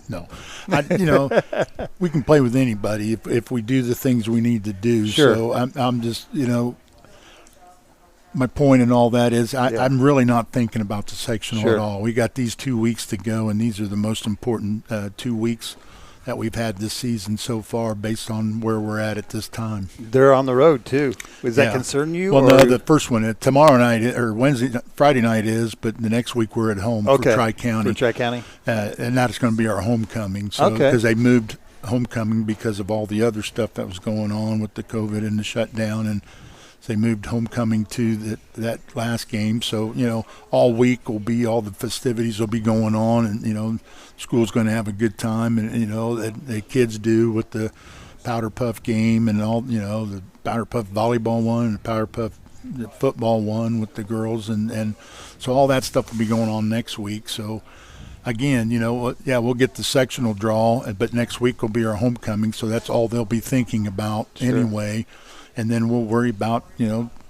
can play with anybody if we do the things we need to do. Sure. So I'm just, my point in all that is I'm really not thinking about the sectional at all. We got these 2 weeks to go, and these are the most important 2 weeks that we've had this season so far based on where we're at this time. They're on the road, too. Does that concern you? Well, no, the first one, tomorrow night, or Friday night is, but the next week we're at home for Tri-County. For Tri-County. And that's going to be our homecoming. So, because they moved homecoming because of all the other stuff that was going on with the COVID and the shutdown, and they moved homecoming to that last game. So, all week all the festivities will be going on, and, school's going to have a good time, and, the kids do with the Powder Puff game and all, the Powder Puff volleyball one and the Powder Puff football one with the girls. And so all that stuff will be going on next week. So, again, we'll get the sectional draw, but next week will be our homecoming. So that's all they'll be thinking about anyway. And then we'll worry about,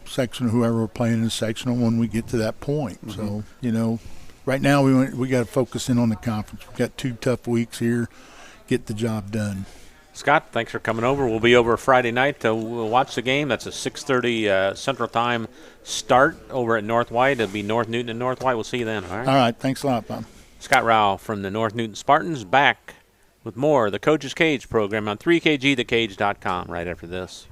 sectional, whoever we're playing in the sectional when we get to that point. So, right now we got to focus in on the conference. We've got 2 tough weeks here. Get the job done. Scott, thanks for coming over. We'll be over Friday night to watch the game. That's a 6:30 Central Time start over at North White. It'll be North Newton and North White. We'll see you then. All right. All right. Thanks a lot, Bob. Scott Rao from the North Newton Spartans back with more of the Coach's Cage program on 3kgthecage.com right after this.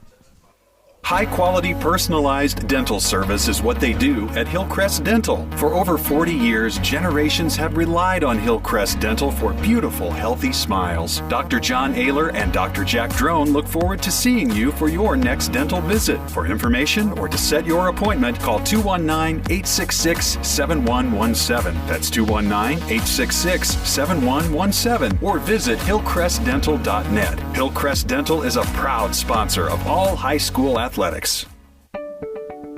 High-quality personalized dental service is what they do at Hillcrest Dental. For over 40 years, generations have relied on Hillcrest Dental for beautiful, healthy smiles. Dr. John Ayler and Dr. Jack Drone look forward to seeing you for your next dental visit. For information or to set your appointment, call 219-866-7117. That's 219-866-7117. Or visit hillcrestdental.net. Hillcrest Dental is a proud sponsor of all high school athletics.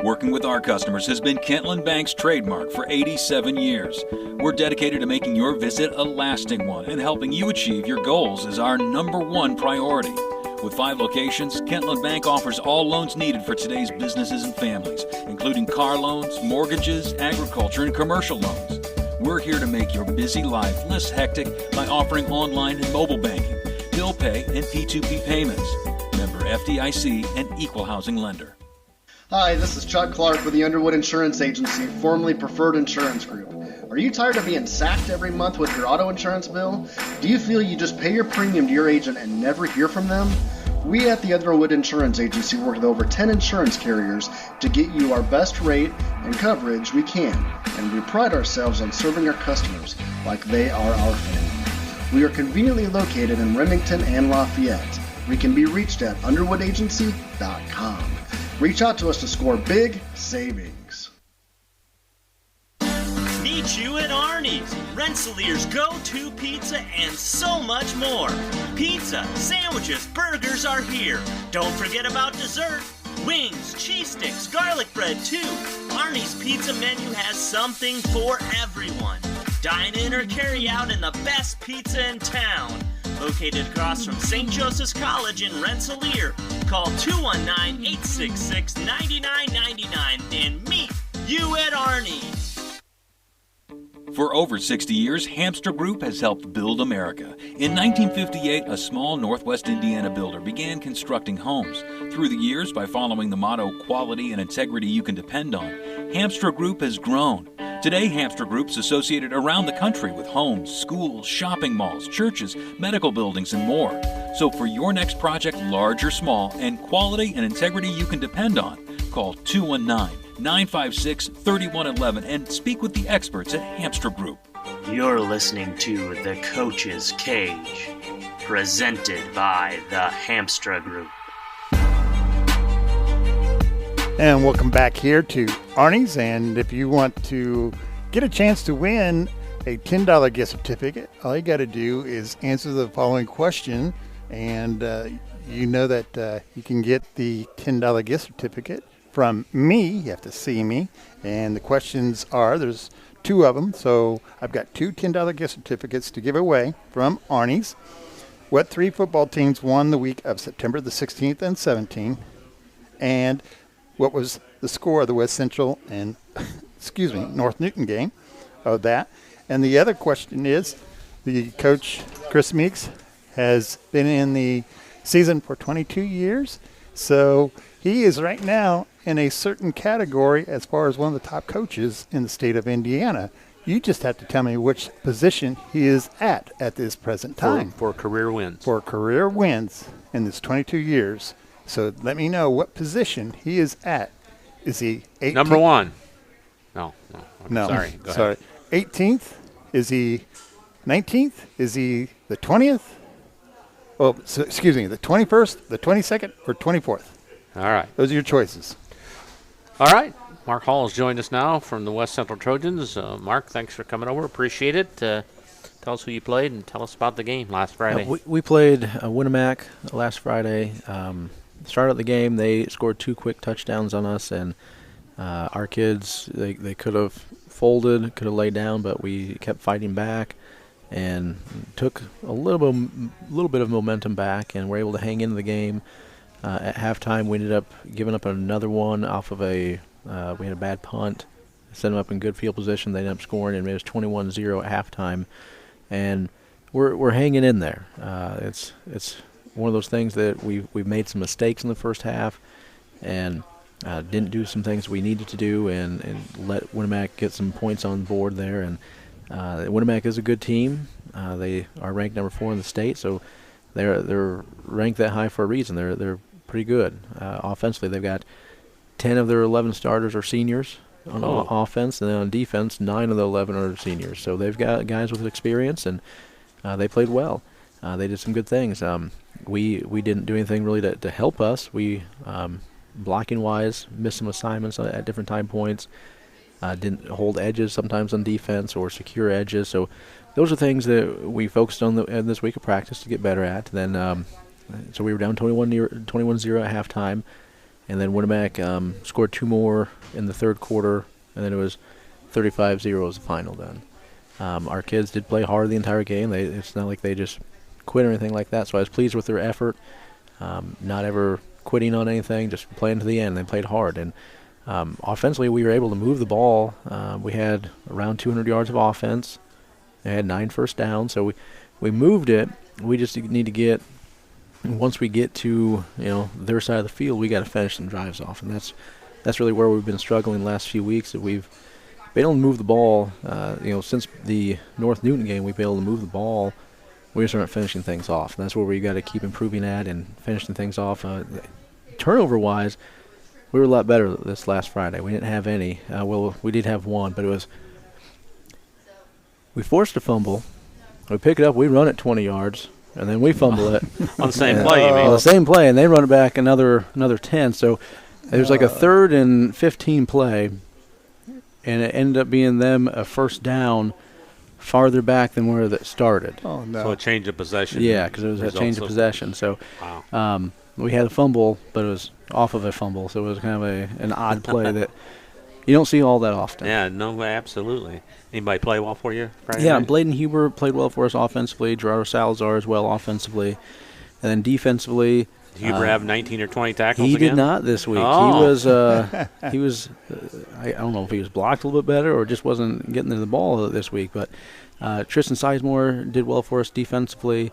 Working with our customers has been Kentland Bank's trademark for 87 years. We're dedicated to making your visit a lasting one, and helping you achieve your goals is our #1 priority. With 5 locations, Kentland Bank offers all loans needed for today's businesses and families, including car loans, mortgages, agriculture, and commercial loans. We're here to make your busy life less hectic by offering online and mobile banking, bill pay, and P2P payments. Member FDIC and equal housing lender. Hi, this is Chuck Clark with the Underwood Insurance Agency, formerly Preferred Insurance Group. Are you tired of being sacked every month with your auto insurance bill? Do you feel you just pay your premium to your agent and never hear from them? We at the Underwood Insurance Agency work with over 10 insurance carriers to get you our best rate and coverage we can, and we pride ourselves on serving our customers like they are our family. We are conveniently located in Remington and Lafayette. We can be reached at underwoodagency.com. Reach out to us to score big savings. Need Meet you at Arnie's, Rensselaer's go-to pizza and so much more. Pizza, sandwiches, burgers are here. Don't forget about dessert. Wings, cheese sticks, garlic bread too. Arnie's pizza menu has something for everyone. Dine in or carry out in the best pizza in town. Located across from St. Joseph's College in Rensselaer. Call 219-866-9999 and meet you at Arnie's. For over 60 years, Hamster Group has helped build America. In 1958, a small Northwest Indiana builder began constructing homes. Through the years, by following the motto, quality and integrity you can depend on, Hamster Group has grown. Today, Hamster Group's associated around the country with homes, schools, shopping malls, churches, medical buildings, and more. So for your next project, large or small, and quality and integrity you can depend on, call 219-956-3111 and speak with the experts at Hamster Group. You're listening to The Coach's Cage, presented by the Hamster Group. And welcome back here to Arnie's. And if you want to get a chance to win a $10 gift certificate, all you got to do is answer the following question. And you know that you can get the $10 gift certificate from me. You have to see me. And the questions are, there's two of them. So I've got two $10 gift certificates to give away from Arnie's. What three football teams won the week of September the 16th and 17th? And what was the score of the West Central and, North Newton game of that? And the other question is, the coach, Chris Meeks, has been in the season for 22 years. So he is right now in a certain category as far as one of the top coaches in the state of Indiana. You just have to tell me which position he is at this present time. For career wins. For career wins in this 22 years. So let me know what position he is at. Is he 18th? Number one. No. Sorry. Go Sorry. ahead. 18th? Is he 19th? Is he the 20th? Oh, so, the 21st, the 22nd, or 24th? All right. Those are your choices. All right. Mark Hall has joined us now from the West Central Trojans. Mark, thanks for coming over. Appreciate it. Tell us who you played and tell us about the game last Friday. We played Winnemac last Friday. Started the game, they scored two quick touchdowns on us, and our kids, they could have folded, could have laid down, but we kept fighting back and took a little bit of momentum back, and were able to hang into the game. At halftime, we ended up giving up another one off of we had a bad punt, set them up in good field position. They ended up scoring, and it was 21-0 at halftime, and we're hanging in there. It's one of those things that we've made some mistakes in the first half and didn't do some things we needed to do and let Winnemac get some points on board there. And Winnemac is a good team. They are ranked number 4 in the state, so they're ranked that high for a reason. They're pretty good. Offensively, they've got 10 of their 11 starters are seniors on offense, and then on defense, 9 of the 11 are seniors. So they've got guys with experience, and they played well. They did some good things. We didn't do anything really to help us. We, blocking-wise, missed some assignments at different time points. Didn't hold edges sometimes on defense or secure edges. So those are things that we focused on in this week of practice to get better at. Then, so we were down 21-0 at halftime, and then Winnemac scored 2 more in the third quarter, and then it was 35-0 as the final then. Our kids did play hard the entire game. It's not like they just quit or anything like that, so I was pleased with their effort, not ever quitting on anything, just playing to the end. They played hard, and offensively we were able to move the ball. We had around 200 yards of offense. They had 9 first downs, so we moved it. We just need to get, once we get to their side of the field, we got to finish some drives off, and that's really where we've been struggling the last few weeks. That we've been able to move the ball. Since the North Newton game, we've been able to move the ball. We just aren't finishing things off. And that's where we got to keep improving at and finishing things off. Turnover-wise, we were a lot better this last Friday. We didn't have any. We did have one, but we forced a fumble. We pick it up, we run it 20 yards, and then we fumble it. On the same play, you mean? On the same play, and they run it back another 10. So there's like a 3rd and 15 play, and it ended up being them a first down farther back than where that started. Oh, no. So a change of possession. Yeah, because it was a change of possession. So we had a fumble, but it was off of a fumble, so it was kind of an odd play that you don't see all that often. Yeah, no, absolutely. Anybody play well for you Friday Yeah, night? Bladen Huber played well for us offensively. Gerardo Salazar as well offensively. And then defensively, Did Huber have 19 or 20 tackles he again? did not this week. Oh. He was I don't know if he was blocked a little bit better or just wasn't getting to the ball this week. But Tristan Sizemore did well for us defensively.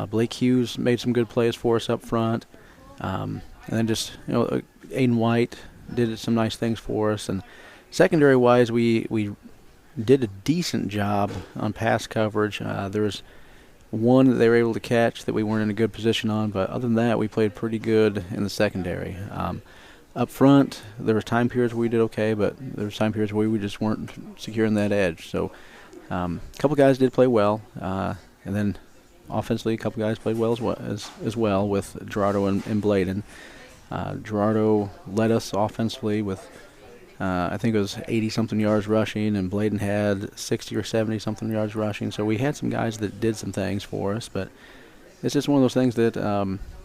Blake Hughes made some good plays for us up front. And then just, Aiden White did some nice things for us. And secondary-wise, we did a decent job on pass coverage. There was one that they were able to catch that we weren't in a good position on, but other than that, we played pretty good in the secondary. Up front, there was time periods where we did okay, but there was time periods where we just weren't securing that edge. So a couple guys did play well, and then offensively, a couple guys played well as well with Gerardo and Bladen. Gerardo led us offensively with I think it was 80-something yards rushing, and Bladen had 60 or 70-something yards rushing. So we had some guys that did some things for us, but it's just one of those things that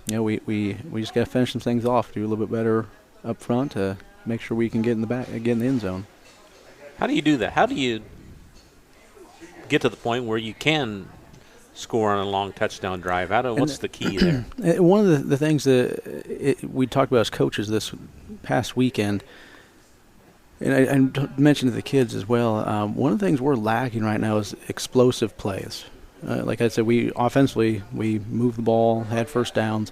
we just got to finish some things off, do a little bit better up front to make sure we can get in the end zone. How do you do that? How do you get to the point where you can score on a long touchdown drive? What's the key there? One of the things that we talked about as coaches this past weekend, and I mentioned to the kids as well, one of the things we're lacking right now is explosive plays. Like I said, we offensively, we moved the ball, had first downs,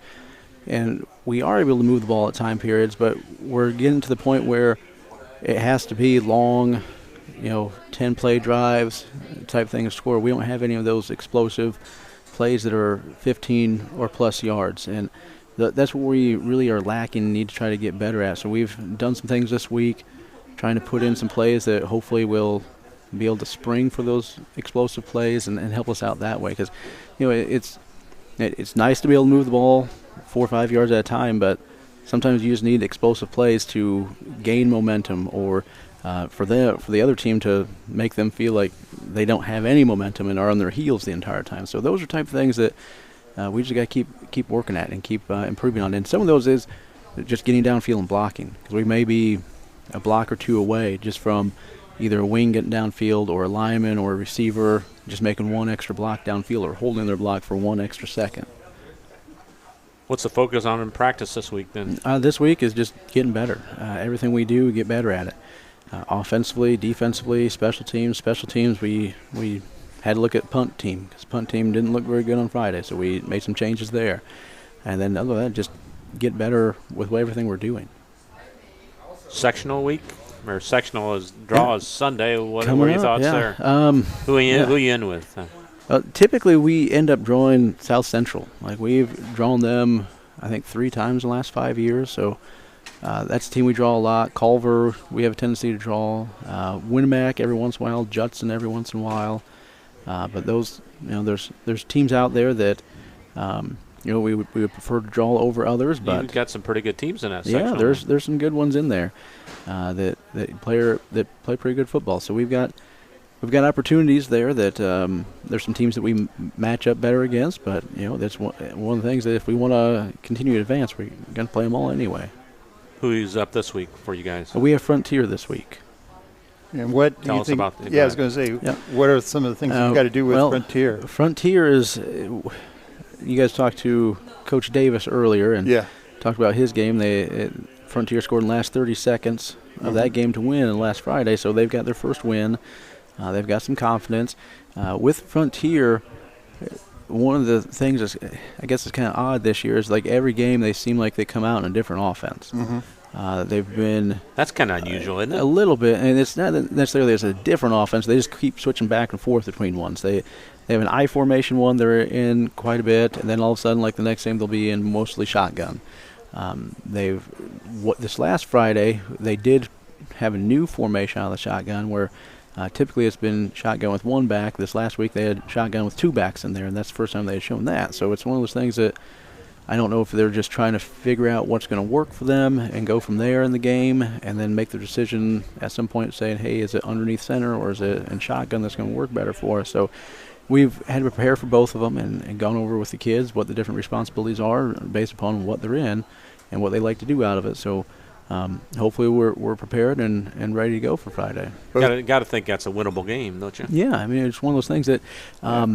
and we are able to move the ball at time periods, but we're getting to the point where it has to be long, 10-play drives type thing to score. We don't have any of those explosive plays that are 15 or plus yards, and that's what we really are lacking and need to try to get better at. So we've done some things this week, trying to put in some plays that hopefully will be able to spring for those explosive plays and help us out that way. Because, it's nice to be able to move the ball 4 or 5 yards at a time, but sometimes you just need explosive plays to gain momentum or for the other team to make them feel like they don't have any momentum and are on their heels the entire time. So those are type of things that we just got to keep working at and keep improving on. And some of those is just getting downfield and blocking, because we may be a block or two away just from either a wing getting downfield or a lineman or a receiver just making one extra block downfield or holding their block for 1 extra second. What's the focus on in practice this week then? This week is just getting better. Everything we do, we get better at it. Offensively, defensively, special teams. Special teams, we had to look at punt team, because punt team didn't look very good on Friday, so we made some changes there. And then other than that, just get better with everything we're doing. Sectional week, or sectional is Sunday. What are your thoughts there? Who are you in with? Typically, we end up drawing South Central. Like, we've drawn them, I think, 3 times in the last 5 years. So that's a team we draw a lot. Culver, we have a tendency to draw. Winnemac every once in a while. Judson every once in a while. But those, there's teams out there that, we would prefer to draw over others. But you've got some pretty good teams in that section. Yeah, there's some good ones in there that play pretty good football. So we've got opportunities there that there's some teams that we match up better against. But that's one of the things that if we want to continue to advance, we're going to play them all anyway. Who's up this week for you guys? We have Frontier this week. And what do you think? I was going to say, what are some of the things you've got to do with Frontier? Frontier is, you guys talked to Coach Davis earlier and talked about his game. Frontier scored in the last 30 seconds of that game to win last Friday, so they've got their first win. They've got some confidence. With Frontier, one of the things that's, I guess, is kind of odd this year is like every game they seem like they come out in a different offense. They've been... That's kind of unusual, isn't it? A little bit, and it's not necessarily it's a different offense. They just keep switching back and forth between ones. They have an I formation one they're in quite a bit, and then all of a sudden, like the next game, they'll be in mostly shotgun. This last Friday, they did have a new formation out of the shotgun where typically it's been shotgun with one back. This last week they had shotgun with 2 backs in there, and that's the first time they had shown that. So it's one of those things that I don't know if they're just trying to figure out what's going to work for them and go from there in the game and then make the decision at some point saying, hey, is it underneath center or is it in shotgun that's going to work better for us? So we've had to prepare for both of them and gone over with the kids what the different responsibilities are based upon what they're in and what they like to do out of it. So hopefully we're prepared and ready to go for Friday. Got to think that's a winnable game, don't you? Yeah, I mean, it's one of those things that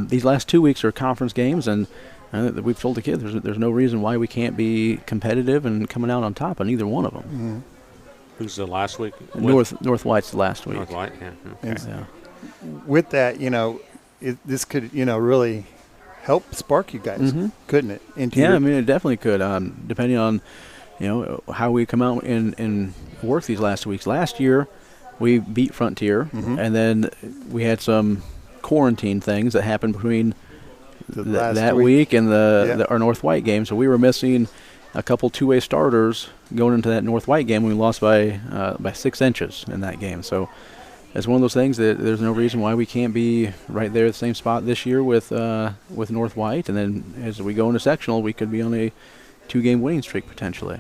these last 2 weeks are conference games, and we've told the kids there's no reason why we can't be competitive and coming out on top on either one of them. Mm-hmm. Who's the last week? North White's the last week. North White, yeah. Okay. Yeah. With that, this could, really help spark you guys, couldn't it? I mean, it definitely could, depending on, how we come out and work these last weeks. Last year, we beat Frontier, and then we had some quarantine things that happened between that week and our North White game. So we were missing a couple two-way starters going into that North White game. We lost by 6 inches in that game. So it's one of those things that there's no reason why we can't be right there at the same spot this year with North White. And then as we go into sectional, we could be on a 2-game winning streak potentially.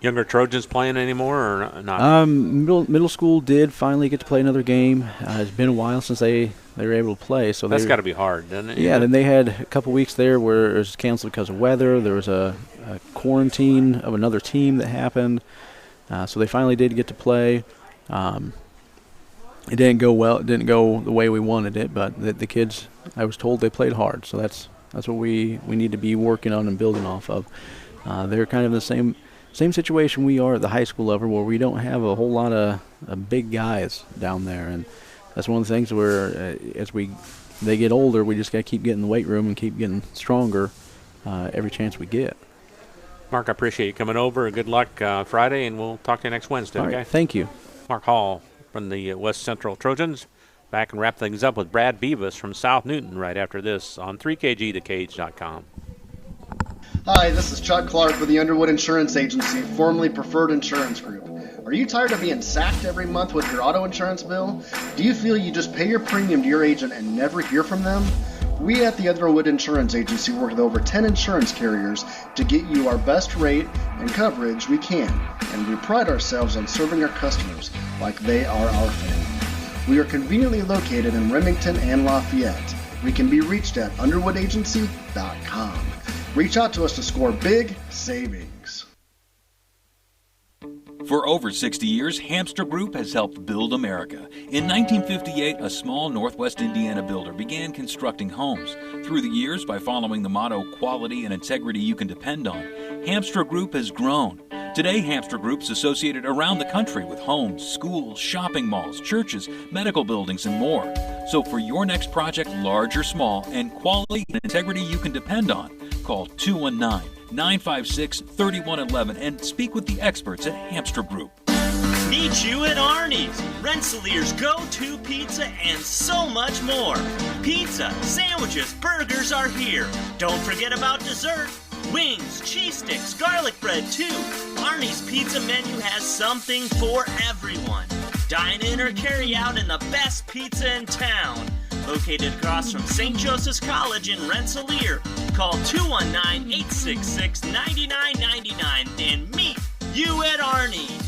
Younger Trojans playing anymore or not? Middle school did finally get to play another game. It's been a while since they were able to play. So that's got to be hard, doesn't it? Yeah, then they had a couple weeks there where it was canceled because of weather. There was a quarantine of another team that happened. So they finally did get to play. It didn't go well. It didn't go the way we wanted it, but the kids, I was told they played hard. So that's what we need to be working on and building off of. They're kind of the same situation we are at the high school level, where we don't have a whole lot of big guys down there, and that's one of the things where as they get older, we just got to keep getting in the weight room and keep getting stronger every chance we get. Mark, I appreciate you coming over. Good luck Friday, and we'll talk to you next Wednesday. All right, okay? Thank you. Mark Hall from the West Central Trojans. Back and wrap things up with Brad Beavis from South Newton right after this on 3KGTheCage.com. Hi, this is Chuck Clark with the Underwood Insurance Agency, formerly Preferred Insurance Group. Are you tired of being sacked every month with your auto insurance bill? Do you feel you just pay your premium to your agent and never hear from them? We at the Underwood Insurance Agency work with over 10 insurance carriers to get you our best rate and coverage we can, and we pride ourselves on serving our customers like they are our family. We are conveniently located in Remington and Lafayette. We can be reached at underwoodagency.com. Reach out to us to score big savings. For over 60 years, Hamster Group has helped build America. In 1958, a small Northwest Indiana builder began constructing homes. Through the years, by following the motto, quality and integrity you can depend on, Hamster Group has grown. Today, Hamster Group is associated around the country with homes, schools, shopping malls, churches, medical buildings, and more. So for your next project, large or small, and quality and integrity you can depend on, call 219-956-3111 and speak with the experts at Hamster Group. Meet you at Arnie's, Rensselaer's go-to pizza, and so much more. Pizza, sandwiches, burgers are here. Don't forget about dessert. Wings, cheese sticks, garlic bread too. Arnie's pizza menu has something for everyone. Dine in or carry out in the best pizza in town. Located across from St. Joseph's College in Rensselaer. Call 219-866-9999 and meet you at Arnie's.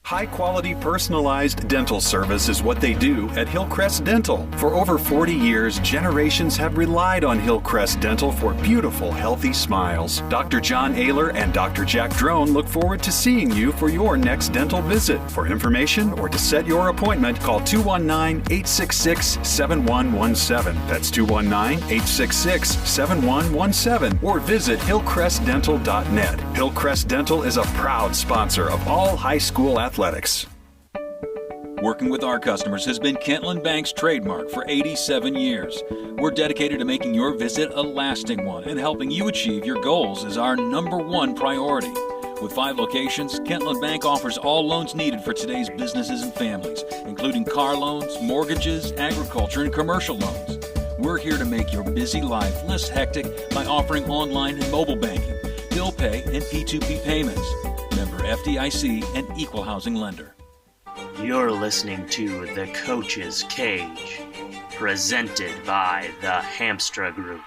High-quality personalized dental service is what they do at Hillcrest Dental. For over 40 years, generations have relied on Hillcrest Dental for beautiful, healthy smiles. Dr. John Ayler and Dr. Jack Drone look forward to seeing you for your next dental visit. For information or to set your appointment, call 219-866-7117. That's 219-866-7117. Or visit hillcrestdental.net. Hillcrest Dental is a proud sponsor of all high school athletics. Working with our customers has been Kentwood Bank's trademark for 87 years. We're dedicated to making your visit a lasting one, and helping you achieve your goals is our #1 priority. With 5 locations, Kentwood Bank offers all loans needed for today's businesses and families, including car loans, mortgages, agriculture, and commercial loans. We're here to make your busy life less hectic by offering online and mobile banking, bill pay, and P2P payments. Member FDIC and Equal Housing Lender. You're listening to The Coach's Cage, presented by the Hamstra Group.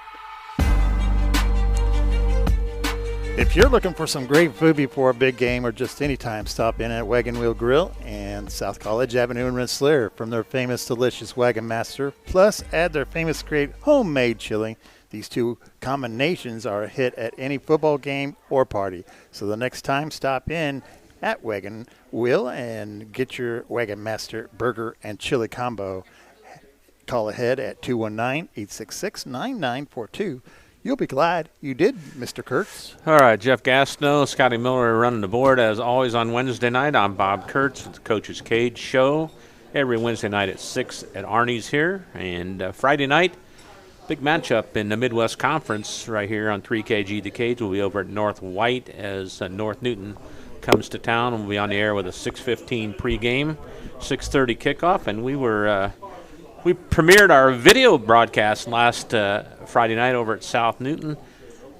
If you're looking for some great food before a big game or just any time, stop in at Wagon Wheel Grill and South College Avenue in Rensselaer. From their famous delicious Wagon Master, plus add their famous great homemade chili. These two combinations are a hit at any football game or party. So the next time, stop in at Wagon Wheel and get your Wagon Master burger and chili combo. Call ahead at 219-866-9942. You'll be glad you did, Mr. Kurtz. All right, Jeff Gastineau, Scotty Miller running the board as always on Wednesday night. I'm Bob Kurtz at the Coach's Cage show every Wednesday night at 6 at Arnie's here. And Friday night, big matchup in the Midwest Conference right here on 3KG The Cage. We'll be over at North White as North Newton comes to town. We'll be on the air with a 6:15 pregame, 6:30 kickoff. And we premiered our video broadcast last Friday night over at South Newton,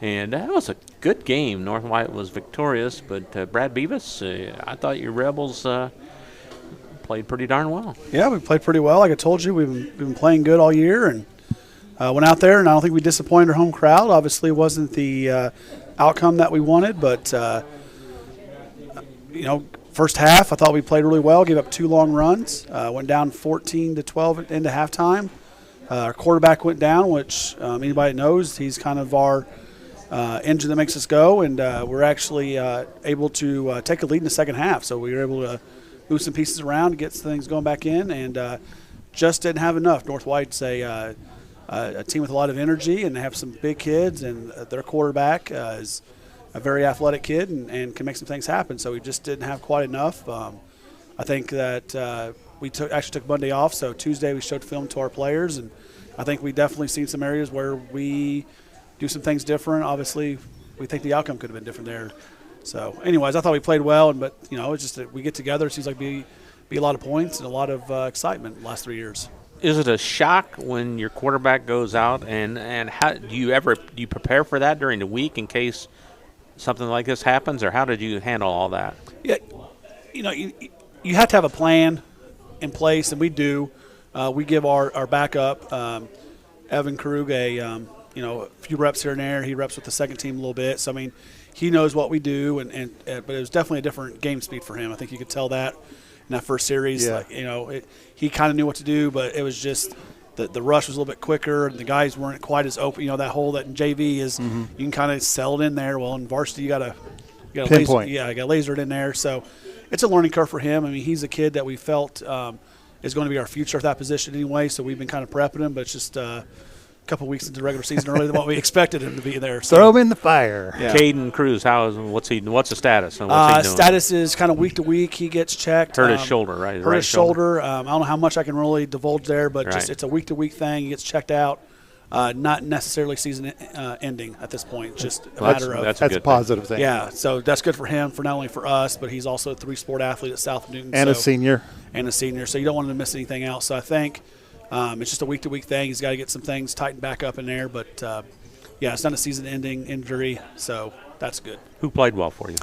and that was a good game. North White was victorious, but Brad Beavis, I thought your Rebels played pretty darn well. Yeah, we played pretty well. Like I told you, we've been playing good all year, and went out there, and I don't think we disappointed our home crowd. Obviously, it wasn't the outcome that we wanted, but first half, I thought we played really well, gave up 2 long runs, went down 14-12 into halftime. Our quarterback went down, which anybody knows, he's kind of our engine that makes us go, and we're actually able to take a lead in the second half. So we were able to move some pieces around to get things going back in, and just didn't have enough. North White's a team with a lot of energy, and they have some big kids, and their quarterback is a very athletic kid and can make some things happen. So we just didn't have quite enough. I think that we actually took Monday off, so Tuesday we showed film to our players, and I think we definitely seen some areas where we do some things different. Obviously, we think the outcome could have been different there. So, anyways, I thought we played well, but it's just that we get together. It seems like be a lot of points and a lot of excitement the last 3 years. Is it a shock when your quarterback goes out, and how do you prepare for that during the week in case something like this happens, or how did you handle all that? Yeah, you have to have a plan in place, and we do. We give our backup, Evan Krug, a few reps here and there. He reps with the second team a little bit. So, he knows what we do, but it was definitely a different game speed for him. I think you could tell that in that first series. Yeah. He kind of knew what to do, but it was just the rush was a little bit quicker, and the guys weren't quite as open. That hole that in JV is you can kind of sell it in there. Well, in varsity you got to pinpoint. You got laser it in there. So it's a learning curve for him. He's a kid that we felt is going to be our future at that position anyway. So we've been kind of prepping him, but it's just a couple weeks into the regular season earlier than what we expected him to be there. So. Throw him in the fire. Yeah. Caden Cruz, what's the status? And what's he doing? Status is kind of week to week. He gets checked. Hurt his shoulder, right? Hurt his shoulder. I don't know how much I can really divulge there, but Right. it's a week to week thing. He gets checked out. Not necessarily season ending at this point. Just a matter of that's a positive thing. Yeah, so that's good for him, for not only for us, but he's also a 3-sport athlete at South Newton. And a senior. So you don't want him to miss anything else. So I think it's just a week-to-week thing. He's got to get some things tightened back up in there. But, it's not a season-ending injury, so that's good. Who played well for you?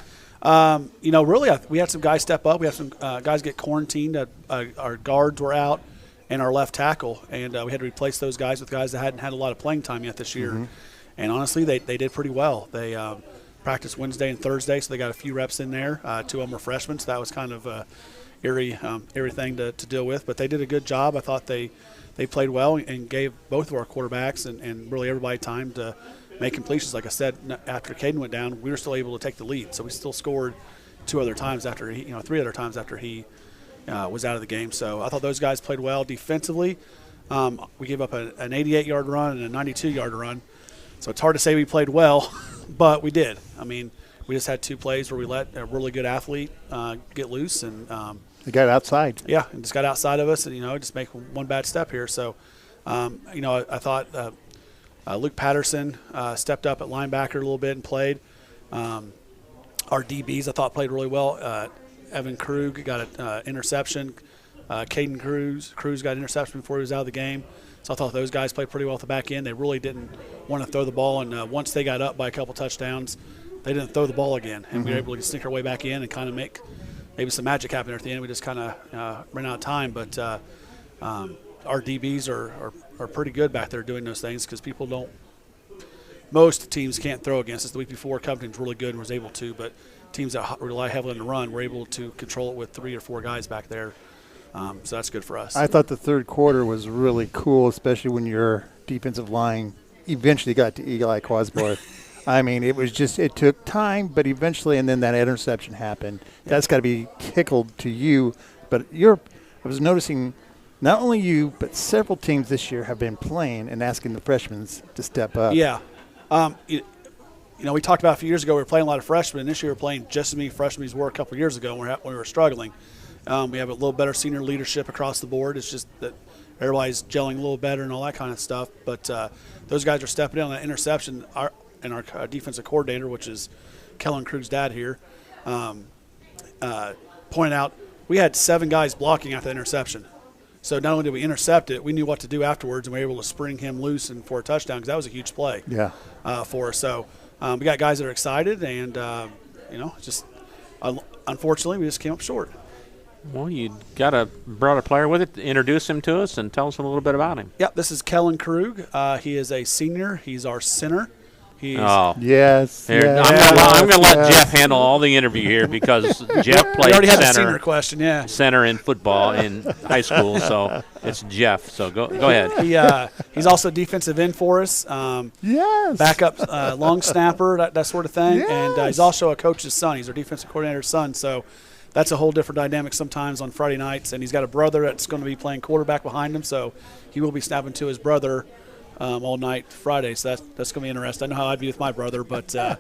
Really, we had some guys step up. We had some guys get quarantined. Our guards were out and our left tackle, and we had to replace those guys with guys that hadn't had a lot of playing time yet this year. Mm-hmm. And honestly, they did pretty well. They practiced Wednesday and Thursday, so they got a few reps in there. 2 of them were freshmen, so that was kind of eerie thing to deal with. But they did a good job. I thought they played well and gave both of our quarterbacks and really everybody time to make completions. Like I said, after Caden went down, we were still able to take the lead. So we still scored 3 other times after he was out of the game. So I thought those guys played well defensively. We gave up an 88-yard run and a 92-yard run. So it's hard to say we played well, but we did. We just had 2 plays where we let a really good athlete get loose. And they got outside. Yeah, and just got outside of us and, just make one bad step here. So, I thought Luke Patterson stepped up at linebacker a little bit and played. Our DBs, I thought, played really well. Evan Krug got an interception. Caden Cruz got an interception before he was out of the game. So I thought those guys played pretty well at the back end. They really didn't want to throw the ball, and once they got up by a couple touchdowns, they didn't throw the ball again. And we were able to sneak our way back in and kind of make maybe some magic happen there at the end. We just kind of ran out of time. But our DBs are pretty good back there doing those things because people don't most teams can't throw against us. The week before, Covington was really good and was able to, but teams that rely heavily on the run were able to control it with 3 or 4 guys back there. So that's good for us. I thought the third quarter was really cool, especially when your defensive line eventually got to Eli Quasborth. I mean, it took time, but eventually, and then that interception happened. That's got to be tickled to you. But I was noticing not only you, but several teams this year have been playing and asking the freshmen to step up. Yeah. We talked about a few years ago we were playing a lot of freshmen, and this year we're playing just as many freshmen as we were a couple of years ago when we were struggling. We have a little better senior leadership across the board. It's just that everybody's gelling a little better and all that kind of stuff. But those guys are stepping in on that interception. Our defensive coordinator, which is Kellen Krug's dad here, pointed out we had 7 guys blocking after the interception. So not only did we intercept it, we knew what to do afterwards, and we were able to spring him loose and for a touchdown because that was a huge play for us. So we got guys that are excited, and, unfortunately we just came up short. Well, you brought a player with it. Introduce him to us and tell us a little bit about him. Yep, this is Kellen Krug. He is a senior. He's our center. Yes. I'm going to let Jeff handle all the interview here because Jeff played already had a senior question, center in football in high school, so it's Jeff. So go ahead. He's also defensive end for us. Backup long snapper, that sort of thing. Yes. And he's also a coach's son. He's our defensive coordinator's son. So that's a whole different dynamic sometimes on Friday nights. And he's got a brother that's going to be playing quarterback behind him, so he will be snapping to his brother all night Friday, so that's going to be interesting. I know how I'd be with my brother, but there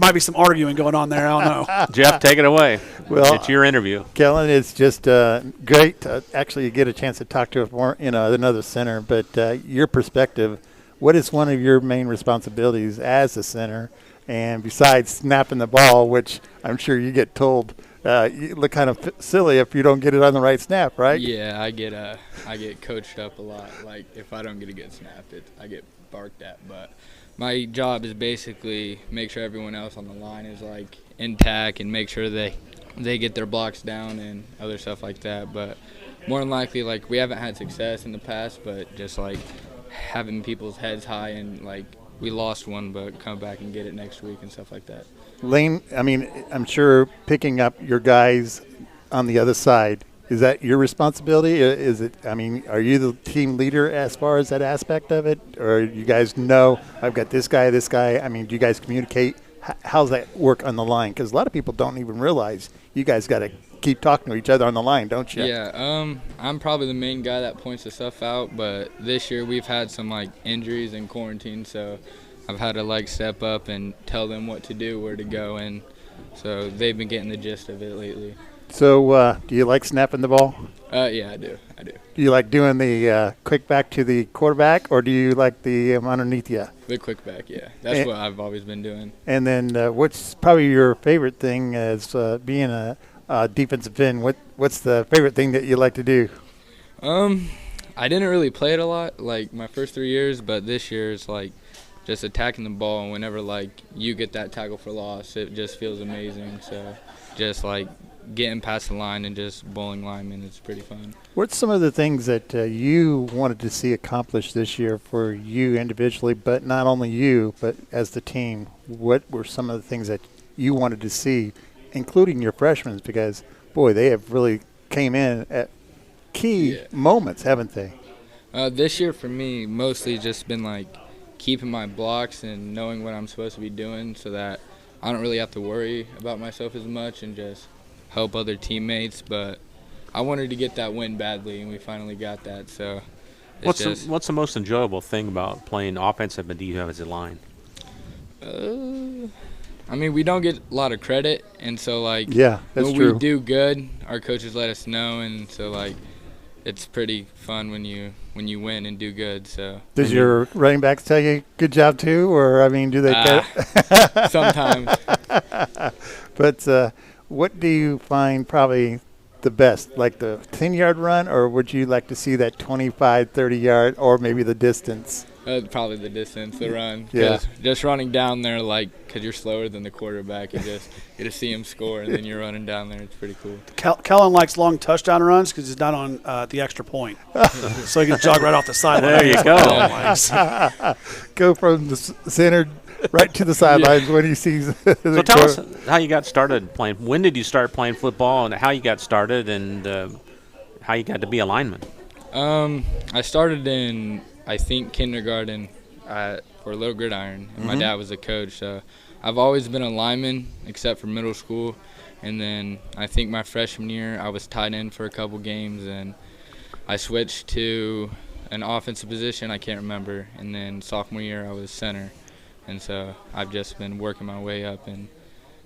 might be some arguing going on there. I don't know. Jeff, take it away. Well, it's your interview. Kellen, it's just great to actually get a chance to talk to another center. But your perspective, what is one of your main responsibilities as a center? And besides snapping the ball, which I'm sure you get told, you look kind of silly if you don't get it on the right snap, right? Yeah, I get coached up a lot. Like if I don't get a good snap, I get barked at. But my job is basically make sure everyone else on the line is like intact and make sure they get their blocks down and other stuff like that. But more than likely, like we haven't had success in the past, but just like having people's heads high and like we lost one, but come back and get it next week and stuff like that. Lane, I mean, I'm sure picking up your guys on the other side, is that your responsibility? Is it? I mean, are you the team leader as far as that aspect of it? Or you guys know, I've got this guy. I mean, do you guys communicate? How's that work on the line? Because a lot of people don't even realize you guys got to keep talking to each other on the line, don't you? Yeah, I'm probably the main guy that points the stuff out, but this year we've had some, like, injuries and quarantine, so I've had to, like, step up and tell them what to do, where to go, and so they've been getting the gist of it lately. So do you like snapping the ball? Yeah, I do. Do you like doing the quick back to the quarterback, or do you like the underneath you? The quick back, yeah. That's what I've always been doing. And then what's probably your favorite thing as being a defensive end? What's the favorite thing that you like to do? I didn't really play it a lot, like my first 3 years, but this year it's like just attacking the ball, and whenever like you get that tackle for loss, it just feels amazing. So just like getting past the line and just bowling linemen, it's pretty fun. What's some of the things that you wanted to see accomplished this year for you individually, but not only you, but as the team? What were some of the things that you wanted to see, including your freshmen? Because, boy, they have really came in at key moments, haven't they? This year for me, mostly just been like keeping my blocks and knowing what I'm supposed to be doing so that I don't really have to worry about myself as much and just help other teammates. But I wanted to get that win badly, and we finally got that. So what's the most enjoyable thing about playing offensive and defensive line? I mean, we don't get a lot of credit, and so like that's when true. We do good, our coaches let us know, and so like it's pretty fun when you win and do good. So does your running backs tell you good job too, or I mean, do they? Sometimes. But what do you find probably the best, like the 10-yard run, or would you like to see that 25, 30-yard, or maybe the distance? Probably the distance, the run. Yeah. Just running down there, because you're slower than the quarterback, you just get to see him score, and then you're running down there. It's pretty cool. Kellen likes long touchdown runs because he's not on the extra point. So he can jog right off the sideline. There you go. Go from the center right to the sidelines when he sees So tell us how you got started playing. When did you start playing football, and how you got started, and how you got to be a lineman? I started in, I think, kindergarten for Little Gridiron, and my dad was a coach. So I've always been a lineman except for middle school. And then I think my freshman year I was tight end for a couple games, and I switched to an offensive position. I can't remember. And then sophomore year I was center. And so I've just been working my way up. And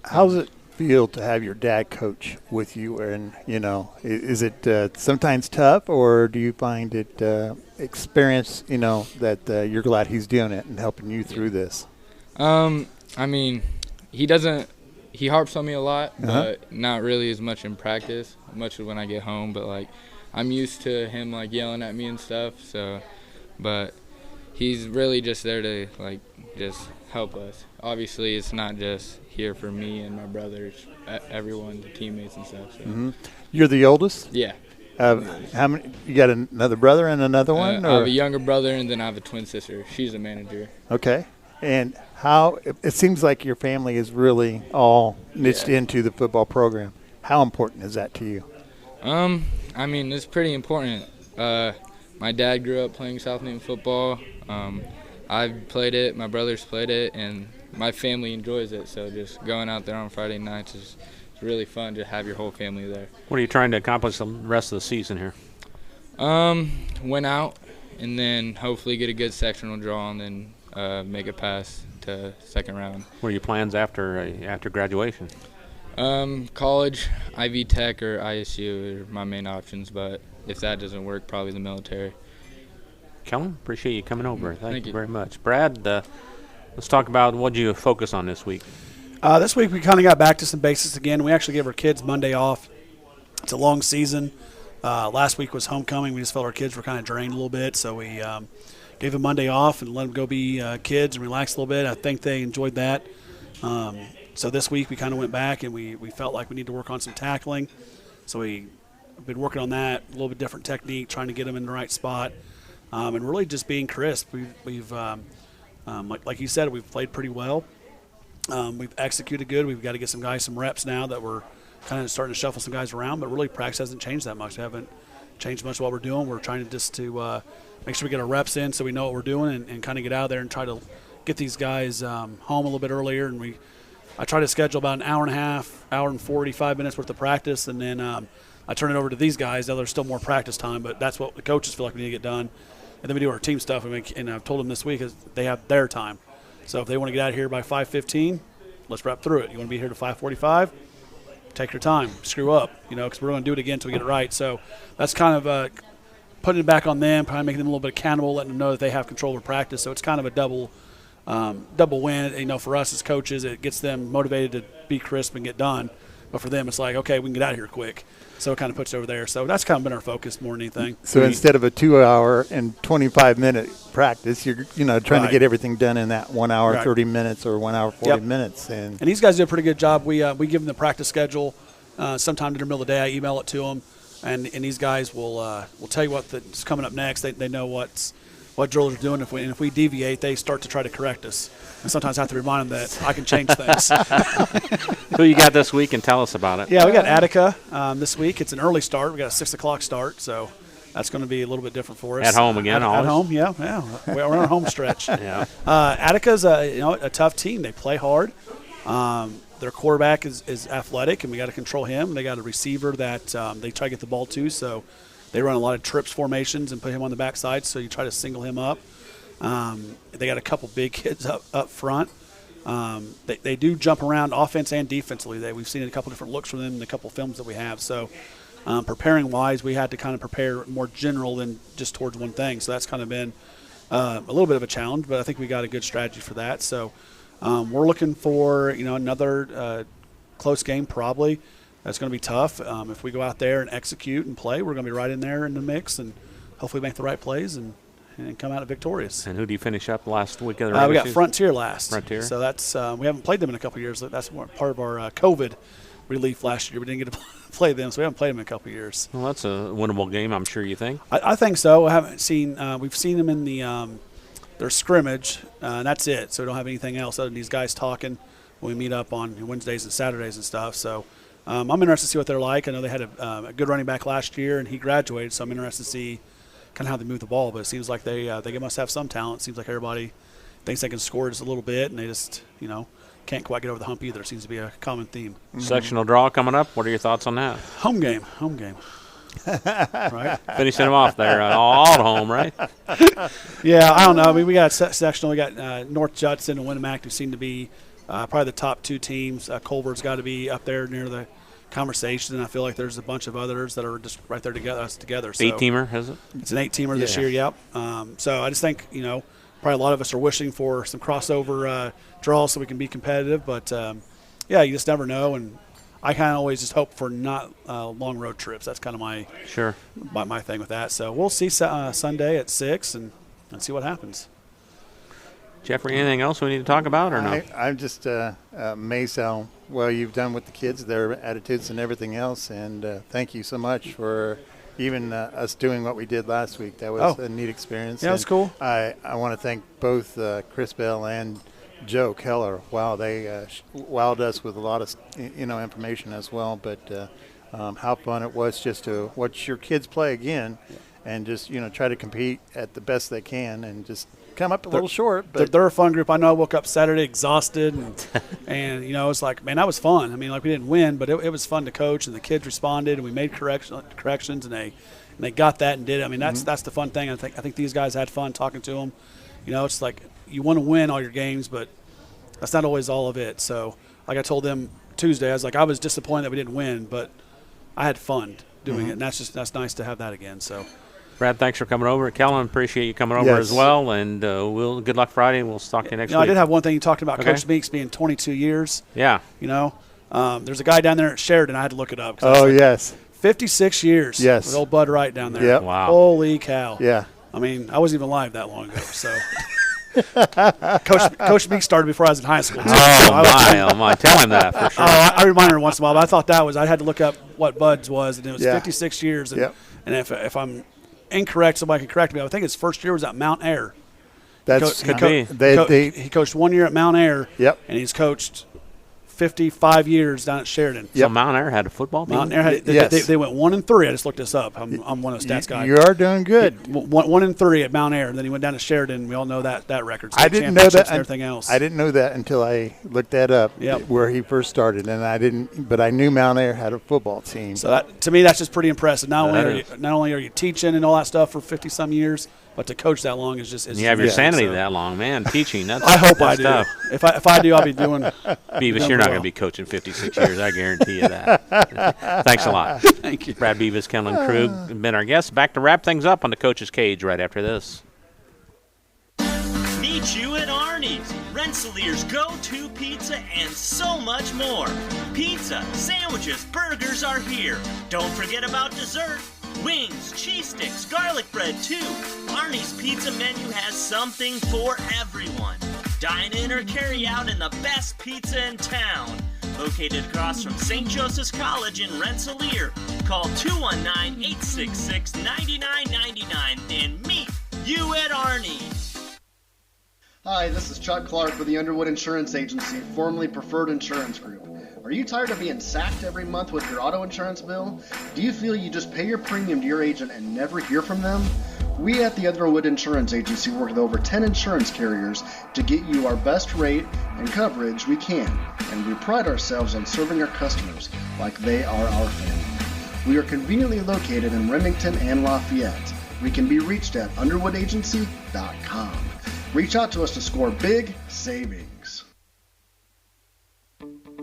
how does it feel to have your dad coach with you? And, is it sometimes tough, or do you find it experience, that you're glad he's doing it and helping you through this? I mean, he harps on me a lot, but not really as much in practice, much as when I get home. But, I'm used to him, yelling at me and stuff. So, but he's really just there to, just help us. Obviously, it's not just here for me and my brothers, everyone, the teammates and stuff. So. You're the oldest? Yeah. How many? You got another brother and another one? I have a younger brother, and then I have a twin sister. She's a manager. Okay. And how it seems like your family is really all niched into the football program. How important is that to you? I mean, it's pretty important. My dad grew up playing South Newton football. I've played it, my brothers played it, and my family enjoys it. So just going out there on Friday nights is really fun to have your whole family there. What are you trying to accomplish the rest of the season here? Win out, and then hopefully get a good sectional draw, and then make it past to second round. What are your plans after graduation? College, Ivy Tech, or ISU are my main options, but if that doesn't work, probably the military. Kellen, appreciate you coming over. Thank you very much. Brad, let's talk about what you focus on this week. This week we kind of got back to some basics again. We actually gave our kids Monday off. It's a long season. Last week was homecoming. We just felt our kids were kind of drained a little bit, so we gave them Monday off and let them go be kids and relax a little bit. I think they enjoyed that. So this week we kind of went back and we felt like we need to work on some tackling. So we've been working on that, a little bit different technique, trying to get them in the right spot, and really just being crisp. We've like you said, we've played pretty well. We've executed good. We've got to get some guys some reps now that we're kind of starting to shuffle some guys around, but really practice hasn't changed that much. We haven't changed much what we're doing. We're trying to make sure we get our reps in so we know what we're doing and kind of get out there and try to get these guys home a little bit earlier. And I try to schedule about an hour and a half, hour and 45 minutes worth of practice, and then I turn it over to these guys. Now there's still more practice time, but that's what the coaches feel like we need to get done. And then we do our team stuff, and I've told them this week is they have their time. So if they want to get out of here by 5:15, let's wrap through it. You want to be here to 5:45? Take your time. Screw up, because we're going to do it again until we get it right. So that's kind of putting it back on them, probably making them a little bit accountable, letting them know that they have control of practice. So it's kind of a double win. For us as coaches, it gets them motivated to be crisp and get done. But for them, it's like, okay, we can get out of here quick. So it kind of puts it over there. So that's kind of been our focus more than anything. So instead of a 2-hour and 25-minute practice, you're trying to get everything done in that 1 hour 30 minutes or 1 hour 40 minutes. And these guys do a pretty good job. We give them the practice schedule sometime in the middle of the day. I email it to them, and these guys will tell you what's coming up next. They know what drills are doing. If we deviate, they start to try to correct us. And sometimes I have to remind them that I can change things. Who you got this week, and tell us about it. Yeah, we got Attica this week. It's an early start. We got a 6 o'clock start, so that's going to be a little bit different for us. At home again, At home, yeah. We're on our home stretch. Yeah. Attica's a tough team. They play hard. Their quarterback is athletic, and we got to control him. They got a receiver that they try to get the ball to, so they run a lot of trips formations and put him on the backside, so you try to single him up. They got a couple big kids up front. They do jump around offense and defensively. We've seen a couple different looks from them in a couple films that we have. So preparing-wise, we had to kind of prepare more general than just towards one thing. So that's kind of been a little bit of a challenge, but I think we got a good strategy for that. So we're looking for another close game probably. That's going to be tough. If we go out there and execute and play, we're going to be right in there in the mix and hopefully make the right plays and and come out victorious. And who do you finish up last week of the regular We got season? Frontier last. Frontier. So that's we haven't played them in a couple of years. That's part of our COVID relief last year. We didn't get to play them, so we haven't played them in a couple of years. Well, that's a winnable game, I'm sure you think. I think so. I haven't seen. We've seen them in the their scrimmage, and that's it. So we don't have anything else other than these guys talking when we meet up on Wednesdays and Saturdays and stuff. So I'm interested to see what they're like. I know they had a good running back last year, and he graduated. So I'm interested to see kind of how they move the ball. But it seems like they must have some talent. It seems like everybody thinks they can score just a little bit, and they just can't quite get over the hump either. It seems to be a common theme. Sectional draw coming up. What are your thoughts on that? Home game. Right? Finishing them off there, all at home, right? Yeah, I don't know. I mean, we got sectional. We got North Judson and Winamac, who seem to be probably the top two teams. Colbert's got to be up there near the conversation, and I feel like there's a bunch of others that are just right there together. So 8-teamer, is it? It's an 8-teamer this year, yep. So I just think, probably a lot of us are wishing for some crossover draws so we can be competitive. But, yeah, you just never know. And I kind of always just hope for not long road trips. That's kind of my thing with that. So we'll see Sunday at 6 and see what happens. Jeffrey, anything else we need to talk about or no? I'm just amazed how well you've done with the kids, their attitudes and everything else. And thank you so much for even us doing what we did last week. That was a neat experience. Yeah, it was cool. I want to thank both Chris Bell and Joe Keller. Wow, they wowed us with a lot of information as well. But how fun it was just to watch your kids play again, and just try to compete at the best they can, and just come up a little short. But they're a fun group. I know I woke up Saturday exhausted, and it's like, man, that was fun. I mean, like, we didn't win, but it was fun to coach, and the kids responded, and we made corrections, and they got that and did it. I mean, that's the fun thing. I think these guys had fun talking to them. It's like you want to win all your games, but that's not always all of it. So, like I told them Tuesday, I was like, I was disappointed that we didn't win, but I had fun doing it, and that's nice to have that again. So. Brad, thanks for coming over. Kellen, appreciate you coming over as well. And good luck Friday. We'll talk to you next week. I did have one thing you talked about, Coach Meeks being 22 years. Yeah. There's a guy down there at Sheridan. I had to look it up. Oh, yes. 56 years. Yes. With old Bud Wright down there. Yep. Wow. Holy cow. Yeah. I mean, I wasn't even alive that long ago. So, Coach Meeks started before I was in high school. Oh, my. Tell him that for sure. I remind her once in a while. But I thought I had to look up what Bud's was, and it was 56 years. And, and if I'm incorrect, somebody can correct me. I think his first year was at Mount Air. Could be. He coached 1 year at Mount Air. Yep. And he's coached 55 years down at Sheridan. So Mount Air had a football team? Mount Air had, they went 1-3. I just looked this up. I'm one of the stats guys. You are doing good. 1-3 at Mount Air, and then he went down to Sheridan. We all know that record. I didn't know that. And everything else. I didn't know that until I looked that up. Where he first started, and I didn't. But I knew Mount Air had a football team. So to me, that's just pretty impressive. Not only are you teaching and all that stuff for 50-some years, but to coach that long is just. You have your sanity that long, man. Teaching. That's. I hope I do. Tough. If I do, I'll be doing. Beavis, you're not going to be coaching 56 years. I guarantee you that. Thanks a lot. Thank you. Brad Beavis, Kellen Krug have been our guests. Back to wrap things up on the Coach's Cage right after this. Meet you at Arnie's, Rensselaer's go-to pizza, and so much more. Pizza, sandwiches, burgers are here. Don't forget about dessert. Wings, cheese sticks, garlic bread too. Arnie's pizza menu has something for everyone. Dine in or carry out in the best pizza in town. Located across from St. Joseph's College in Rensselaer. Call 219-866-9999 and meet you at Arnie's. Hi, this is Chuck Clark with the Underwood Insurance Agency, formerly Preferred Insurance Group. Are you tired of being sacked every month with your auto insurance bill? Do you feel you just pay your premium to your agent and never hear from them? We at the Underwood Insurance Agency work with over 10 insurance carriers to get you our best rate and coverage we can, and we pride ourselves on serving our customers like they are our family. We are conveniently located in Remington and Lafayette. We can be reached at underwoodagency.com. Reach out to us to score big savings.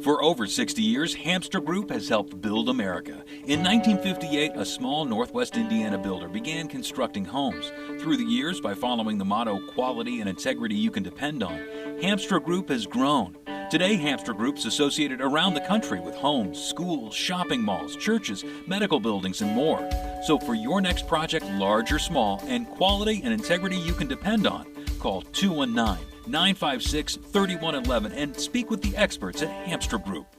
For over 60 years, Hamster Group has helped build America. In 1958, a small Northwest Indiana builder began constructing homes. Through the years, by following the motto, quality and integrity you can depend on, Hamster Group has grown. Today, Hamster Group's associated around the country with homes, schools, shopping malls, churches, medical buildings, and more. So for your next project, large or small, and quality and integrity you can depend on, call 219-956-3111 and speak with the experts at Hamster Group.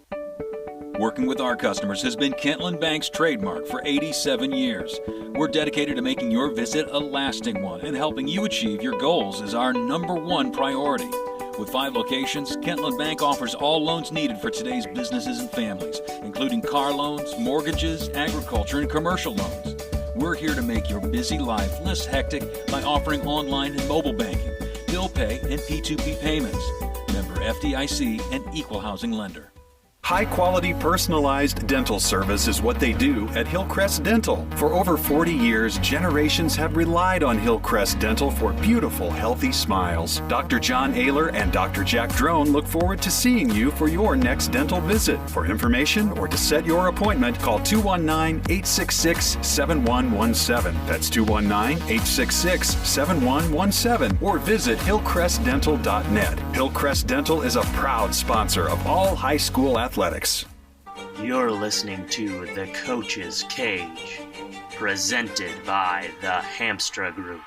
Working with our customers has been Kentwood Bank's trademark for 87 years. We're dedicated to making your visit a lasting one, and helping you achieve your goals is our #1 priority. With 5 locations, Kentwood Bank offers all loans needed for today's businesses and families, including car loans, mortgages, agriculture, and commercial loans. We're here to make your busy life less hectic by offering online and mobile banking, bill pay, and P2P payments. Member FDIC and equal housing lender. High-quality personalized dental service is what they do at Hillcrest Dental. For over 40 years, generations have relied on Hillcrest Dental for beautiful, healthy smiles. Dr. John Ayler and Dr. Jack Drone look forward to seeing you for your next dental visit. For information or to set your appointment, call 219-866-7117. That's 219-866-7117. Or visit hillcrestdental.net. Hillcrest Dental is a proud sponsor of all high school athletics. You're listening to The Coach's Cage, presented by the Hamster Group.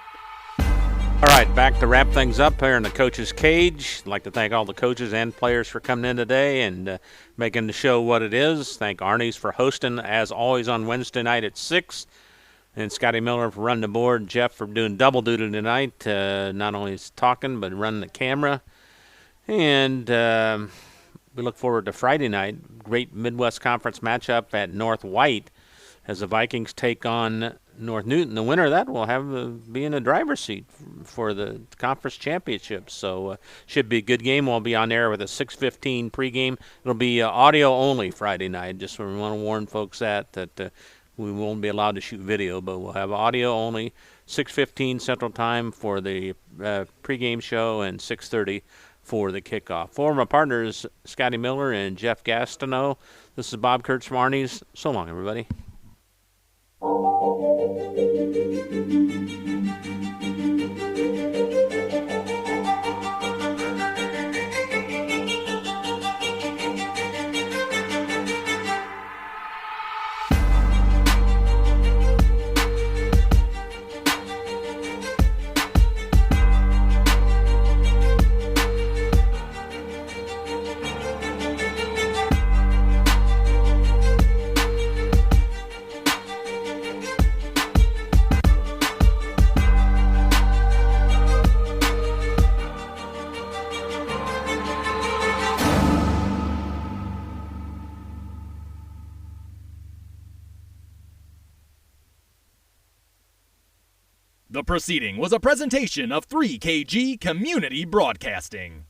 All right, back to wrap things up here in the Coach's Cage. I'd like to thank all the coaches and players for coming in today and making the show what it is. Thank Arnie's for hosting, as always, on Wednesday night at 6. And Scotty Miller for running the board. Jeff for doing double duty tonight, not only talking but running the camera. And we look forward to Friday night. Great Midwest Conference matchup at North White as the Vikings take on North Newton. The winner of that will be in the driver's seat for the conference championship. So should be a good game. We'll be on air with a 6:15 pregame. It'll be audio only Friday night. Just we want to warn folks that we won't be allowed to shoot video, but we'll have audio only. 6:15 Central Time for the pregame show and 6:30 for the kickoff. For my partners, Scotty Miller and Jeff Gastineau, this is Bob Kurtz from Arnie's. So long, everybody. The proceeding was a presentation of 3KG Community Broadcasting.